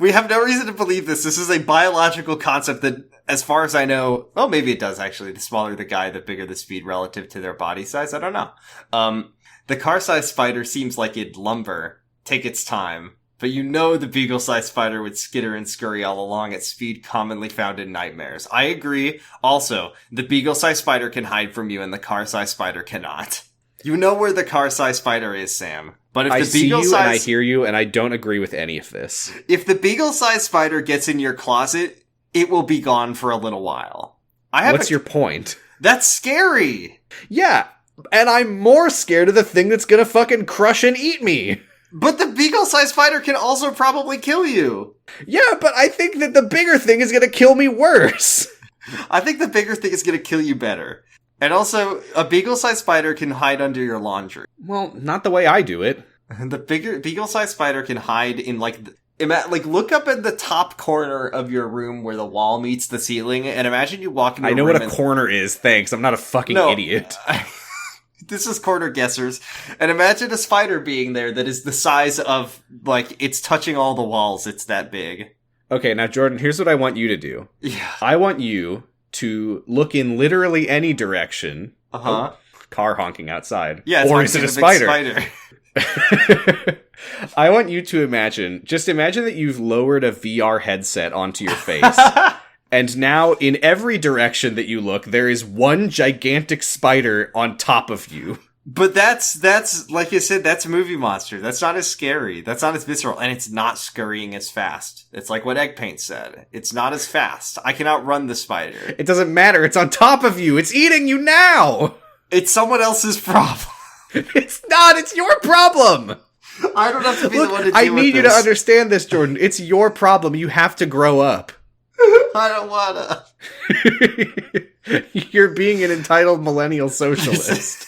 We have no reason to believe this. This is a biological concept that, as far as I know, well, maybe it does actually. The smaller the guy, the bigger the speed relative to their body size. I don't know. The car-sized spider seems like it'd lumber, take its time, but the beagle-sized spider would skitter and scurry all along at speed commonly found in nightmares. I agree. Also, the beagle-sized spider can hide from you and the car-sized spider cannot. You know where the car-sized spider is, Sam. But if I the see you beagle-sized... and I hear you, and I don't agree with any of this. If the beagle-sized spider gets in your closet, it will be gone for a little while. What's your point? That's scary! Yeah, and I'm more scared of the thing that's gonna fucking crush and eat me. But the beagle-sized spider can also probably kill you. Yeah, but I think that the bigger thing is going to kill me worse. I think the bigger thing is going to kill you better. And also, a beagle-sized spider can hide under your laundry. Well, not the way I do it. The bigger beagle-sized spider can hide in, like, look up at the top corner of your room where the wall meets the ceiling, and imagine you walk into I know what a corner is, thanks. I'm not a fucking idiot. This is corner guessers. And imagine a spider being there that is the size of, like, it's touching all the walls. It's that big. Okay, now, Jordan, here's what I want you to do. Yeah. I want you to look in literally any direction. Uh-huh. Oh, car honking outside. Yeah, it's or is it a spider? Spider. I want you to imagine that you've lowered a VR headset onto your face. And now, in every direction that you look, there is one gigantic spider on top of you. But that's, like you said, that's a movie monster. That's not as scary. That's not as visceral. And it's not scurrying as fast. It's like what Egg Paint said. It's not as fast. I can outrun the spider. It doesn't matter. It's on top of you. It's eating you now. It's someone else's problem. It's not. It's your problem. I don't have to be the one to deal with I need you to this. understand this, Jordan. It's your problem. You have to grow up. I don't wanna. You're being an entitled millennial socialist.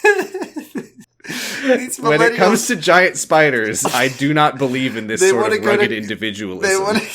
When it comes to giant spiders, I do not believe in this sort of rugged individualism.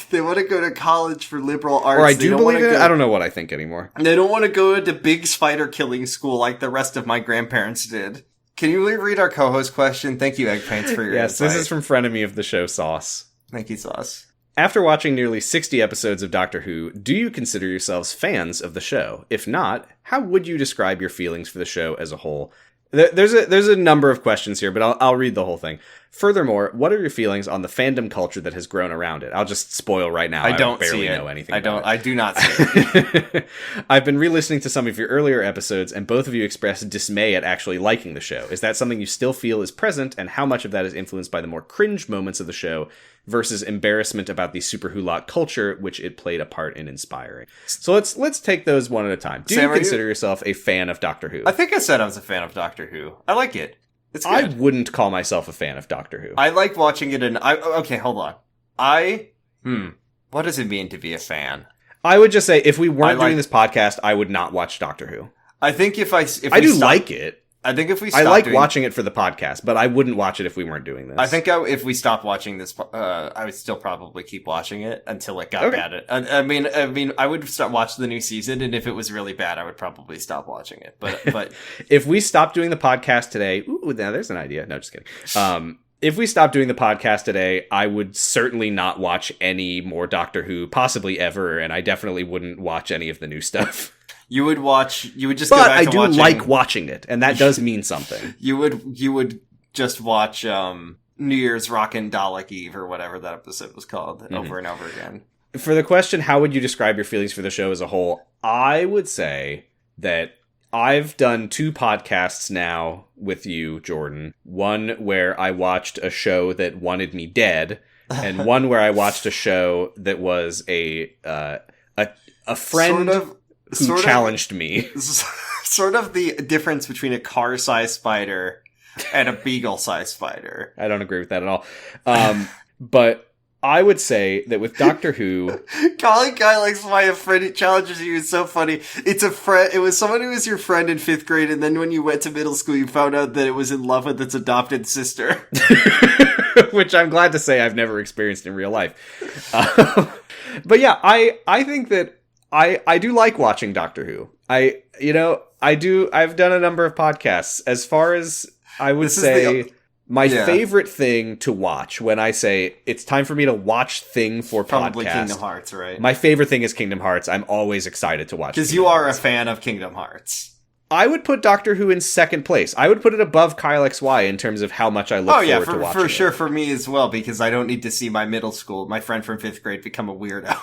They want to go to college for liberal arts. Or I do believe in it. I don't know what I think anymore. They don't want to go to big spider killing school like the rest of my grandparents did. Can you read our co-host question? Thank you, Egg Paints, for your Yes, insight. this is from frenemy of the show, Sauce. Thank you, Sauce. After watching nearly 60 episodes of Doctor Who, do you consider yourselves fans of the show? If not, how would you describe your feelings for the show as a whole? There's a number of questions here, but I'll read the whole thing. Furthermore, what are your feelings on the fandom culture that has grown around it? I'll just spoil right now. I don't barely see it. know anything. I do not see it. I've been re-listening to some of your earlier episodes, and both of you expressed dismay at actually liking the show. Is that something you still feel is present, and how much of that is influenced by the more cringe moments of the show versus embarrassment about the Super Who-Lot culture, which it played a part in inspiring? So let's take those one at a time. Do you consider yourself a fan of Doctor Who? I think I said I was a fan of Doctor Who. I like it. It's good. I wouldn't call myself a fan of Doctor Who. I like watching it, and okay, hold on. What does it mean to be a fan? I would just say, if we weren't doing this podcast, I would not watch Doctor Who. I think if I like it. I think if we I like watching it for the podcast, but I wouldn't watch it if we weren't doing this. I think if we stopped watching this, I would still probably keep watching it until it got bad. I mean, I would start watching the new season, and if it was really bad, I would probably stop watching it. But if we stopped doing the podcast today, now there's an idea. No, just kidding. If we stopped doing the podcast today, I would certainly not watch any more Doctor Who, possibly ever, and I definitely wouldn't watch any of the new stuff. You would just go back to watching... But I do like watching it, and that does mean something. You would just watch New Year's Rockin' Dalek Eve, or whatever that episode was called, over and over again. For the question, how would you describe your feelings for the show as a whole? I would say that I've done 2 podcasts now with you, Jordan. One where I watched a show that wanted me dead, and one where I watched a show that was a friend... who challenged me. Sort of the difference between a car-sized spider and a beagle-sized spider. I don't agree with that at all. But I would say that with Doctor Who... Calling guy likes why a friend who challenges you is so funny. It's a friend. It was someone who was your friend in 5th grade, and then when you went to middle school, you found out that it was in love with its adopted sister. Which I'm glad to say I've never experienced in real life. But yeah, I think that I do like watching Doctor Who. I've done a number of podcasts. As far as I would say, my favorite thing to watch when I say it's time for me to watch thing for probably podcast. Kingdom Hearts, right? My favorite thing is Kingdom Hearts. I'm always excited to watch. Because you are a fan of Kingdom Hearts. I would put Doctor Who in second place. I would put it above Kyle XY in terms of how much I look forward to watching for sure, for me as well, because I don't need to see my friend from 5th grade become a weirdo.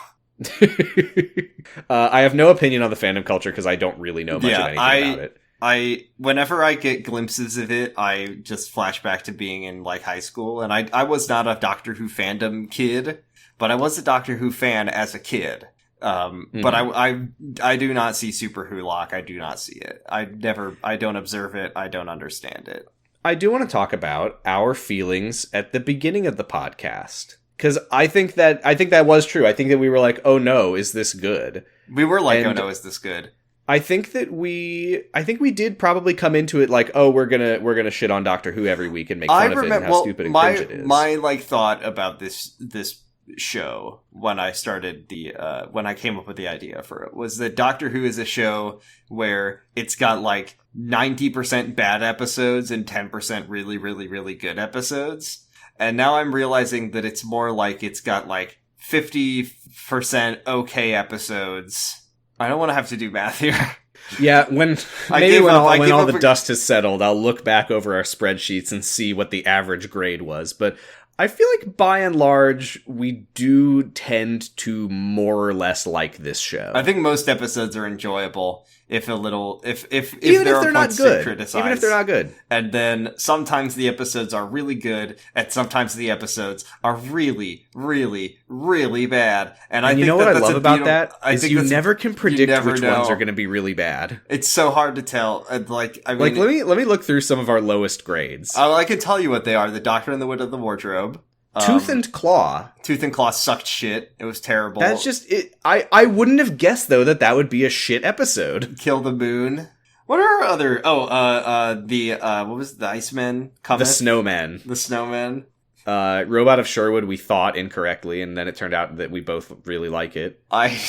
I have no opinion on the fandom culture because I don't really know much of anything about it. Whenever I get glimpses of it, I just flash back to being in like high school, and I was not a Doctor Who fandom kid, but I was a Doctor Who fan as a kid. But I do not see Super Who-Lock. I do not see it. I don't observe it. I don't understand it. I do want to talk about our feelings at the beginning of the podcast. Because I think that was true. I think that we were like, oh no, is this good? We were like, oh no, is this good? I think we did probably come into it like, oh, we're gonna shit on Doctor Who every week and make fun of it and how stupid and cringe it is. My like thought about this show when I started when I came up with the idea for it was that Doctor Who is a show where it's got like 90% bad episodes and 10% really, really, really good episodes. And now I'm realizing that it's more like it's got like 50% okay episodes. I don't want to have to do math here. Yeah, when all the dust has settled, I'll look back over our spreadsheets and see what the average grade was. But I feel like by and large, we do tend to more or less like this show. I think most episodes are enjoyable, if a little, if even there if they're are not points good, to criticize. even if they're not good. And then sometimes the episodes are really good, and sometimes the episodes are really, really, really bad. And I think what I love about that is you never can predict which know. Ones are going to be really bad. It's so hard to tell. Like let me look through some of our lowest grades. I can tell you what they are: The Doctor and the Wit of the Wardrobe. Tooth and Claw. Tooth and Claw sucked shit. It was terrible. That's just it. I wouldn't have guessed though that would be a shit episode. Kill the Moon. What are our other? What was the Iceman? Cometh? The Snowman. The Snowman. Robot of Sherwood. We thought incorrectly, and then it turned out that we both really like it. I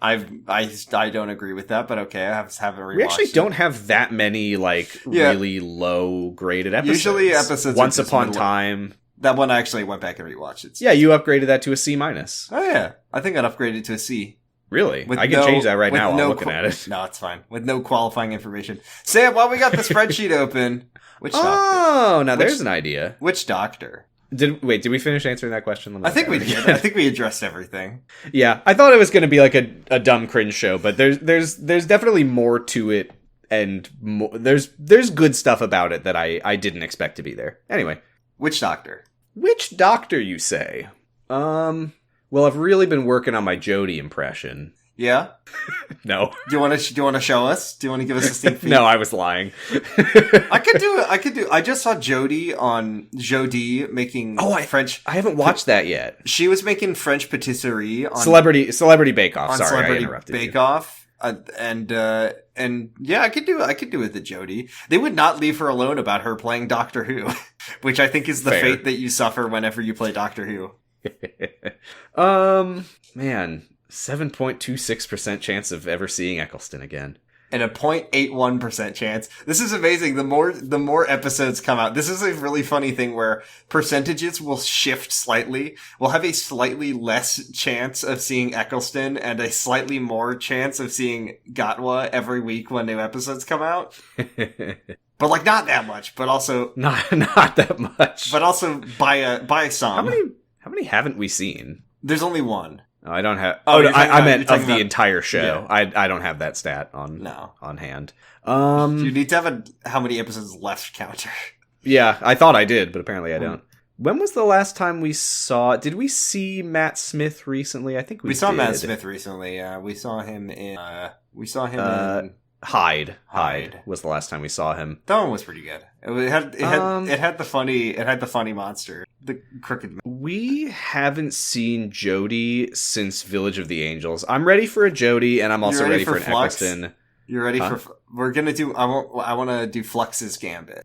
don't agree with that, but okay, I haven't rewatched. We actually don't have that many really low graded episodes. Usually episodes. Once Upon a Time. That one I actually went back and rewatched it. Yeah, you upgraded that to a C-. Oh yeah, I think I'd upgraded to a C. Really? I can change that right now while I'm looking at it. No, it's fine. With no qualifying information. Sam, while we got the spreadsheet open, which doctor? Oh, now there's an idea. Which doctor? Did we finish answering that question? I think we did. I think we addressed everything. Yeah, I thought it was going to be like a dumb cringe show, but there's definitely more to it, and there's good stuff about it that I didn't expect to be there. Anyway. Which doctor? Which doctor, you say? Well, I've really been working on my Jodie impression. Yeah? No. Do you want to show us? Do you want to give us a sneak peek? No, I was lying. I could do. I just saw Jodie making French. I haven't watched that yet. She was making French patisserie on Celebrity Bake Off. Sorry, Celebrity I interrupted Bake Off. And yeah, I could do it with Jodie. They would not leave her alone about her playing Doctor Who, which I think is the fate that you suffer whenever you play Doctor Who. Man, 7.26% chance of ever seeing Eccleston again. And a 0.81% chance. This is amazing. The more episodes come out, this is a really funny thing where percentages will shift slightly. We'll have a slightly less chance of seeing Eccleston and a slightly more chance of seeing Gatwa every week when new episodes come out. But like not that much, but also not that much. But also by some. How many haven't we seen? There's only one. Oh, I don't have. I meant of the entire show. Yeah. I don't have that stat on hand. You need to have how many episodes left counter. Yeah, I thought I did, but apparently I don't. When was the last time we saw? Did we see Matt Smith recently? I think we saw did. Matt Smith recently. We saw him in. In Hyde. Hyde was the last time we saw him. That one was pretty good. It had the funny monster, the crooked man. We haven't seen Jodie since Village of the Angels. I'm ready for a Jodie, and I'm also ready for an Flux? Eccleston. You're ready for? We're gonna do. I want to do Flux's Gambit.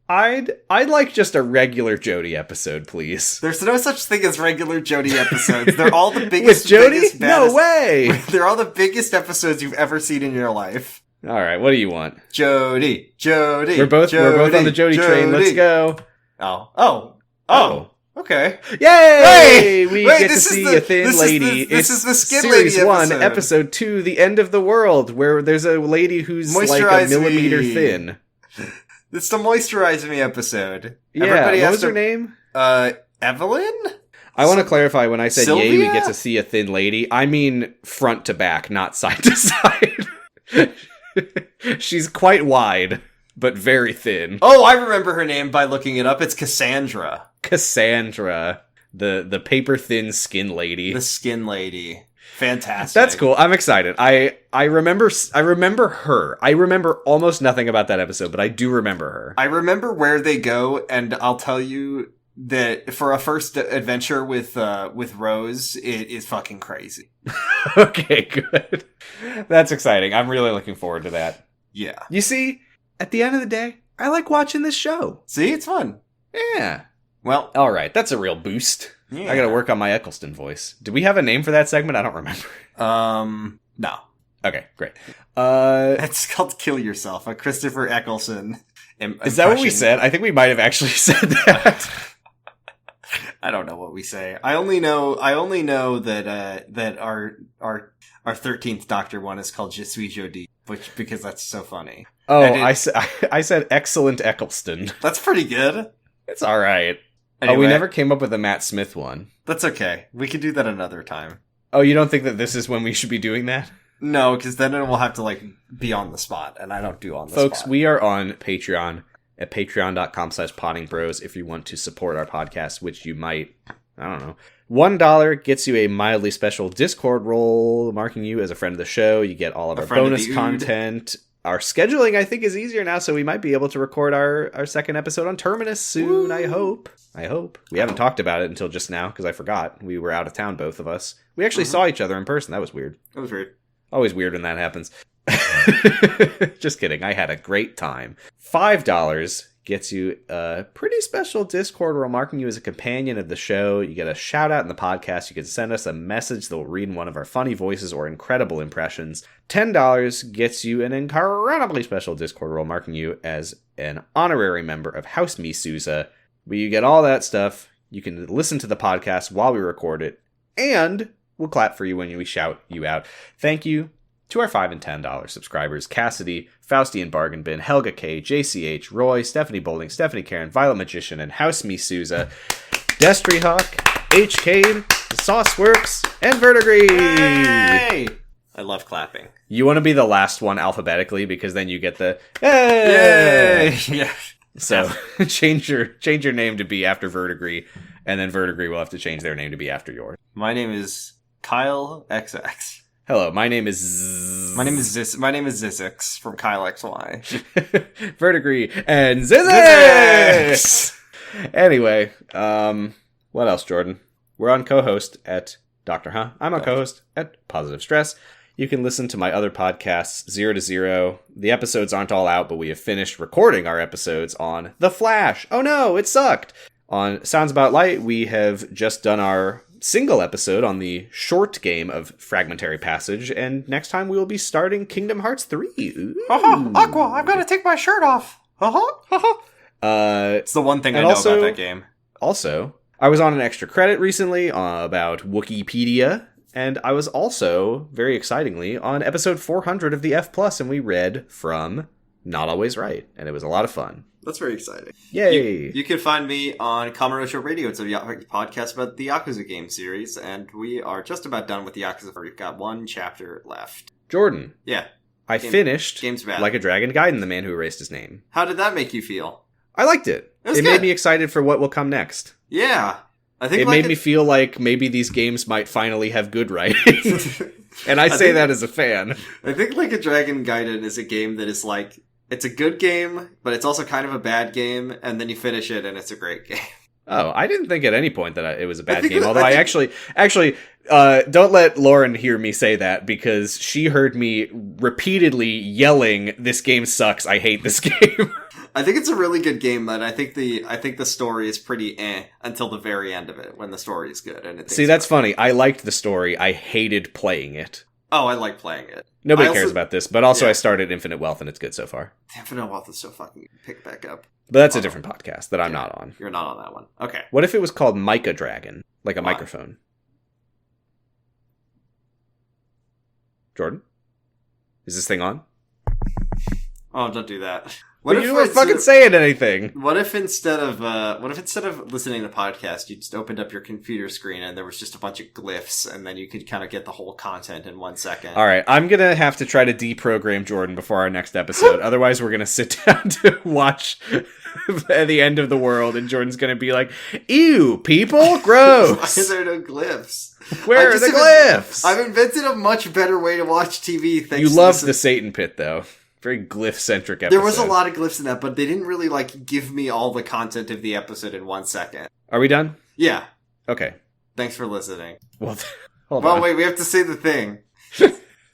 I'd like just a regular Jodie episode, please. There's no such thing as regular Jodie episodes. They're all the biggest. With Jodie? Biggest, no way. They're all the biggest episodes you've ever seen in your life. All right, what do you want? Jodie. We're both on the Jodie train. Let's go. Oh. Okay. Yay! We get to see a thin lady. This is the Skin Series Lady 1, Episode 2, The End of the World, where there's a lady who's like a millimeter thin. It's the Moisturize Me episode. Yeah, what was her name? Evelyn? I want to clarify, when I said Sylvia? yay, we get to see a thin lady, I mean front to back, not side to side. She's quite wide, but very thin. Oh, I remember her name by looking it up. It's Cassandra. Cassandra, the paper thin skin lady. The skin lady. Fantastic. That's cool. I'm excited. I remember her. I remember almost nothing about that episode, but I do remember her. I remember where they go, and I'll tell you that for a first adventure with Rose, it is fucking crazy. Okay, good. That's exciting. I'm really looking forward to that. Yeah. You see, at the end of the day, I like watching this show. See, it's fun. Yeah. Well, all right. That's a real boost. yeah. I gotta work on my Eccleston voice. Do we have a name for that segment? I don't remember. No. Okay, great. It's called Kill Yourself, a Christopher Eccleston impression. Is that what we said? I think we might have actually said that. I don't know what we say. I only know that our 13th Doctor one is called Je suis Jodie, because that's so funny. Oh, I said excellent Eccleston. That's pretty good. It's all right. Anyway, oh, we never came up with a Matt Smith one. That's okay. We can do that another time. Oh, you don't think that this is when we should be doing that? No, because then it will have to be on the spot, and I don't do on the spot. Folks, we are on Patreon at patreon.com/pottingbros if you want to support our podcast, which you might, I don't know. $1 gets you a mildly special Discord role, marking you as a friend of the show. You get all of our bonus content. Our scheduling, I think, is easier now, so we might be able to record our second episode on Terminus soon. Woo! I hope. We haven't talked about it until just now, because I forgot. We were out of town, both of us. We actually saw each other in person. That was weird. That was weird. Always weird when that happens. Just kidding. I had a great time. $5 gets you a pretty special Discord role, marking you as a companion of the show. You get a shout out in the podcast. You can send us a message that will read in one of our funny voices or incredible impressions. $10 gets you an incredibly special Discord role, marking you as an honorary member of House Me Sousa, where you get all that stuff. You can listen to the podcast while we record it, and we'll clap for you when we shout you out. Thank you to our $5 and $10 subscribers: Cassidy, Faustian Bargain Bin, Helga K, JCH, Roy, Stephanie Bowling, Stephanie Karen, Violet Magician, and House Me Sousa, Destry Hawk, H. Cade, Sauceworks, and Vertigree. Hey! I love clapping. You want to be the last one alphabetically, because then you get the hey! Yay! Yeah. So change your name to be after Vertigree, and then Vertigree will have to change their name to be after yours. My name is Kyle XX. Hello, my name is Zizix from Kyle XY. Vertigree and Zizix! Anyway, what else, Jordan? We're on co-host at Dr. Huh? I'm on co-host at Positive Stress. You can listen to my other podcasts, 0 to 0. The episodes aren't all out, but we have finished recording our episodes on The Flash. Oh no, it sucked! On Sounds About Light, we have just done our single episode on the short game of Fragmentary Passage, and next time we will be starting Kingdom Hearts 3. Haha, Aqua, I've got to take my shirt off. Haha. It's the one thing I know about that game. Also, I was on an extra credit recently about Wikipedia, and I was also, very excitingly, on episode 400 of the F+, and we read from Not Always Right, and it was a lot of fun. That's very exciting. Yay! You can find me on Kamurocho Radio. It's a podcast about the Yakuza game series, and we are just about done with the Yakuza. We've got one chapter left. Jordan. Yeah. I finished Game's bad. Like a Dragon Gaiden, the Man Who Erased His Name. How did that make you feel? I liked it. It made me excited for what will come next. Yeah. I think it made me feel like maybe these games might finally have good writing. And I say that as a fan. I think Like a Dragon Gaiden is a game that is like, it's a good game, but it's also kind of a bad game, and then you finish it and it's a great game. Oh, I didn't think at any point that it was a bad game. Although I actually, don't let Lauren hear me say that, because she heard me repeatedly yelling, "This game sucks. I hate this game." I think it's a really good game, but I think the story is pretty until the very end of it, when the story is good. And see, that's funny. I liked the story. I hated playing it. Oh, I like playing it. Nobody cares about this, but also I started Infinite Wealth, and it's good so far. Infinite Wealth is so fucking pick back up. But that's a different podcast that I'm not on. You're not on that one. Okay. What if it was called Mica Dragon? Like a microphone. Jordan? Is this thing on? Oh, don't do that. But you weren't fucking saying anything. What if instead of listening to podcasts, you just opened up your computer screen and there was just a bunch of glyphs, and then you could kind of get the whole content in 1 second? All right, I'm gonna have to try to deprogram Jordan before our next episode. Otherwise, we're gonna sit down to watch the end of the world, and Jordan's gonna be like, "Ew, people, gross." Why is there no glyphs? Where are the glyphs? I've invented a much better way to watch TV. Thanks. You love the Satan Pit, though. Very glyph-centric episode. There was a lot of glyphs in that, but they didn't really, give me all the content of the episode in 1 second. Are we done? Yeah. Okay. Thanks for listening. Well, hold on. Wait, we have to say the thing.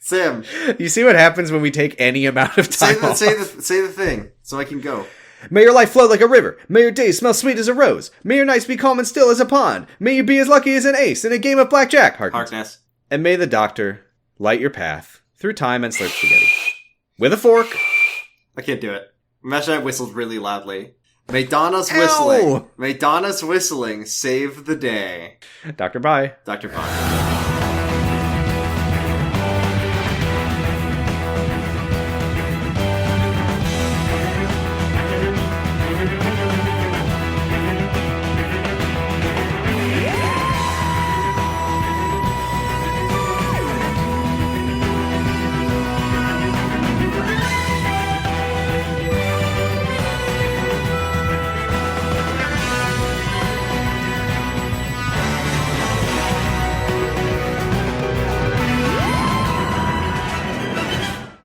Sam. You see what happens when we take any amount of time off? Say the thing, so I can go. May your life flow like a river. May your days smell sweet as a rose. May your nights be calm and still as a pond. May you be as lucky as an ace in a game of blackjack. Harkness. And may the doctor light your path through time and slurp spaghetti. With a fork. I can't do it. Imagine I whistled really loudly. May Donna's whistling. May Donna's whistling save the day. Dr. Bye. Dr. Bye.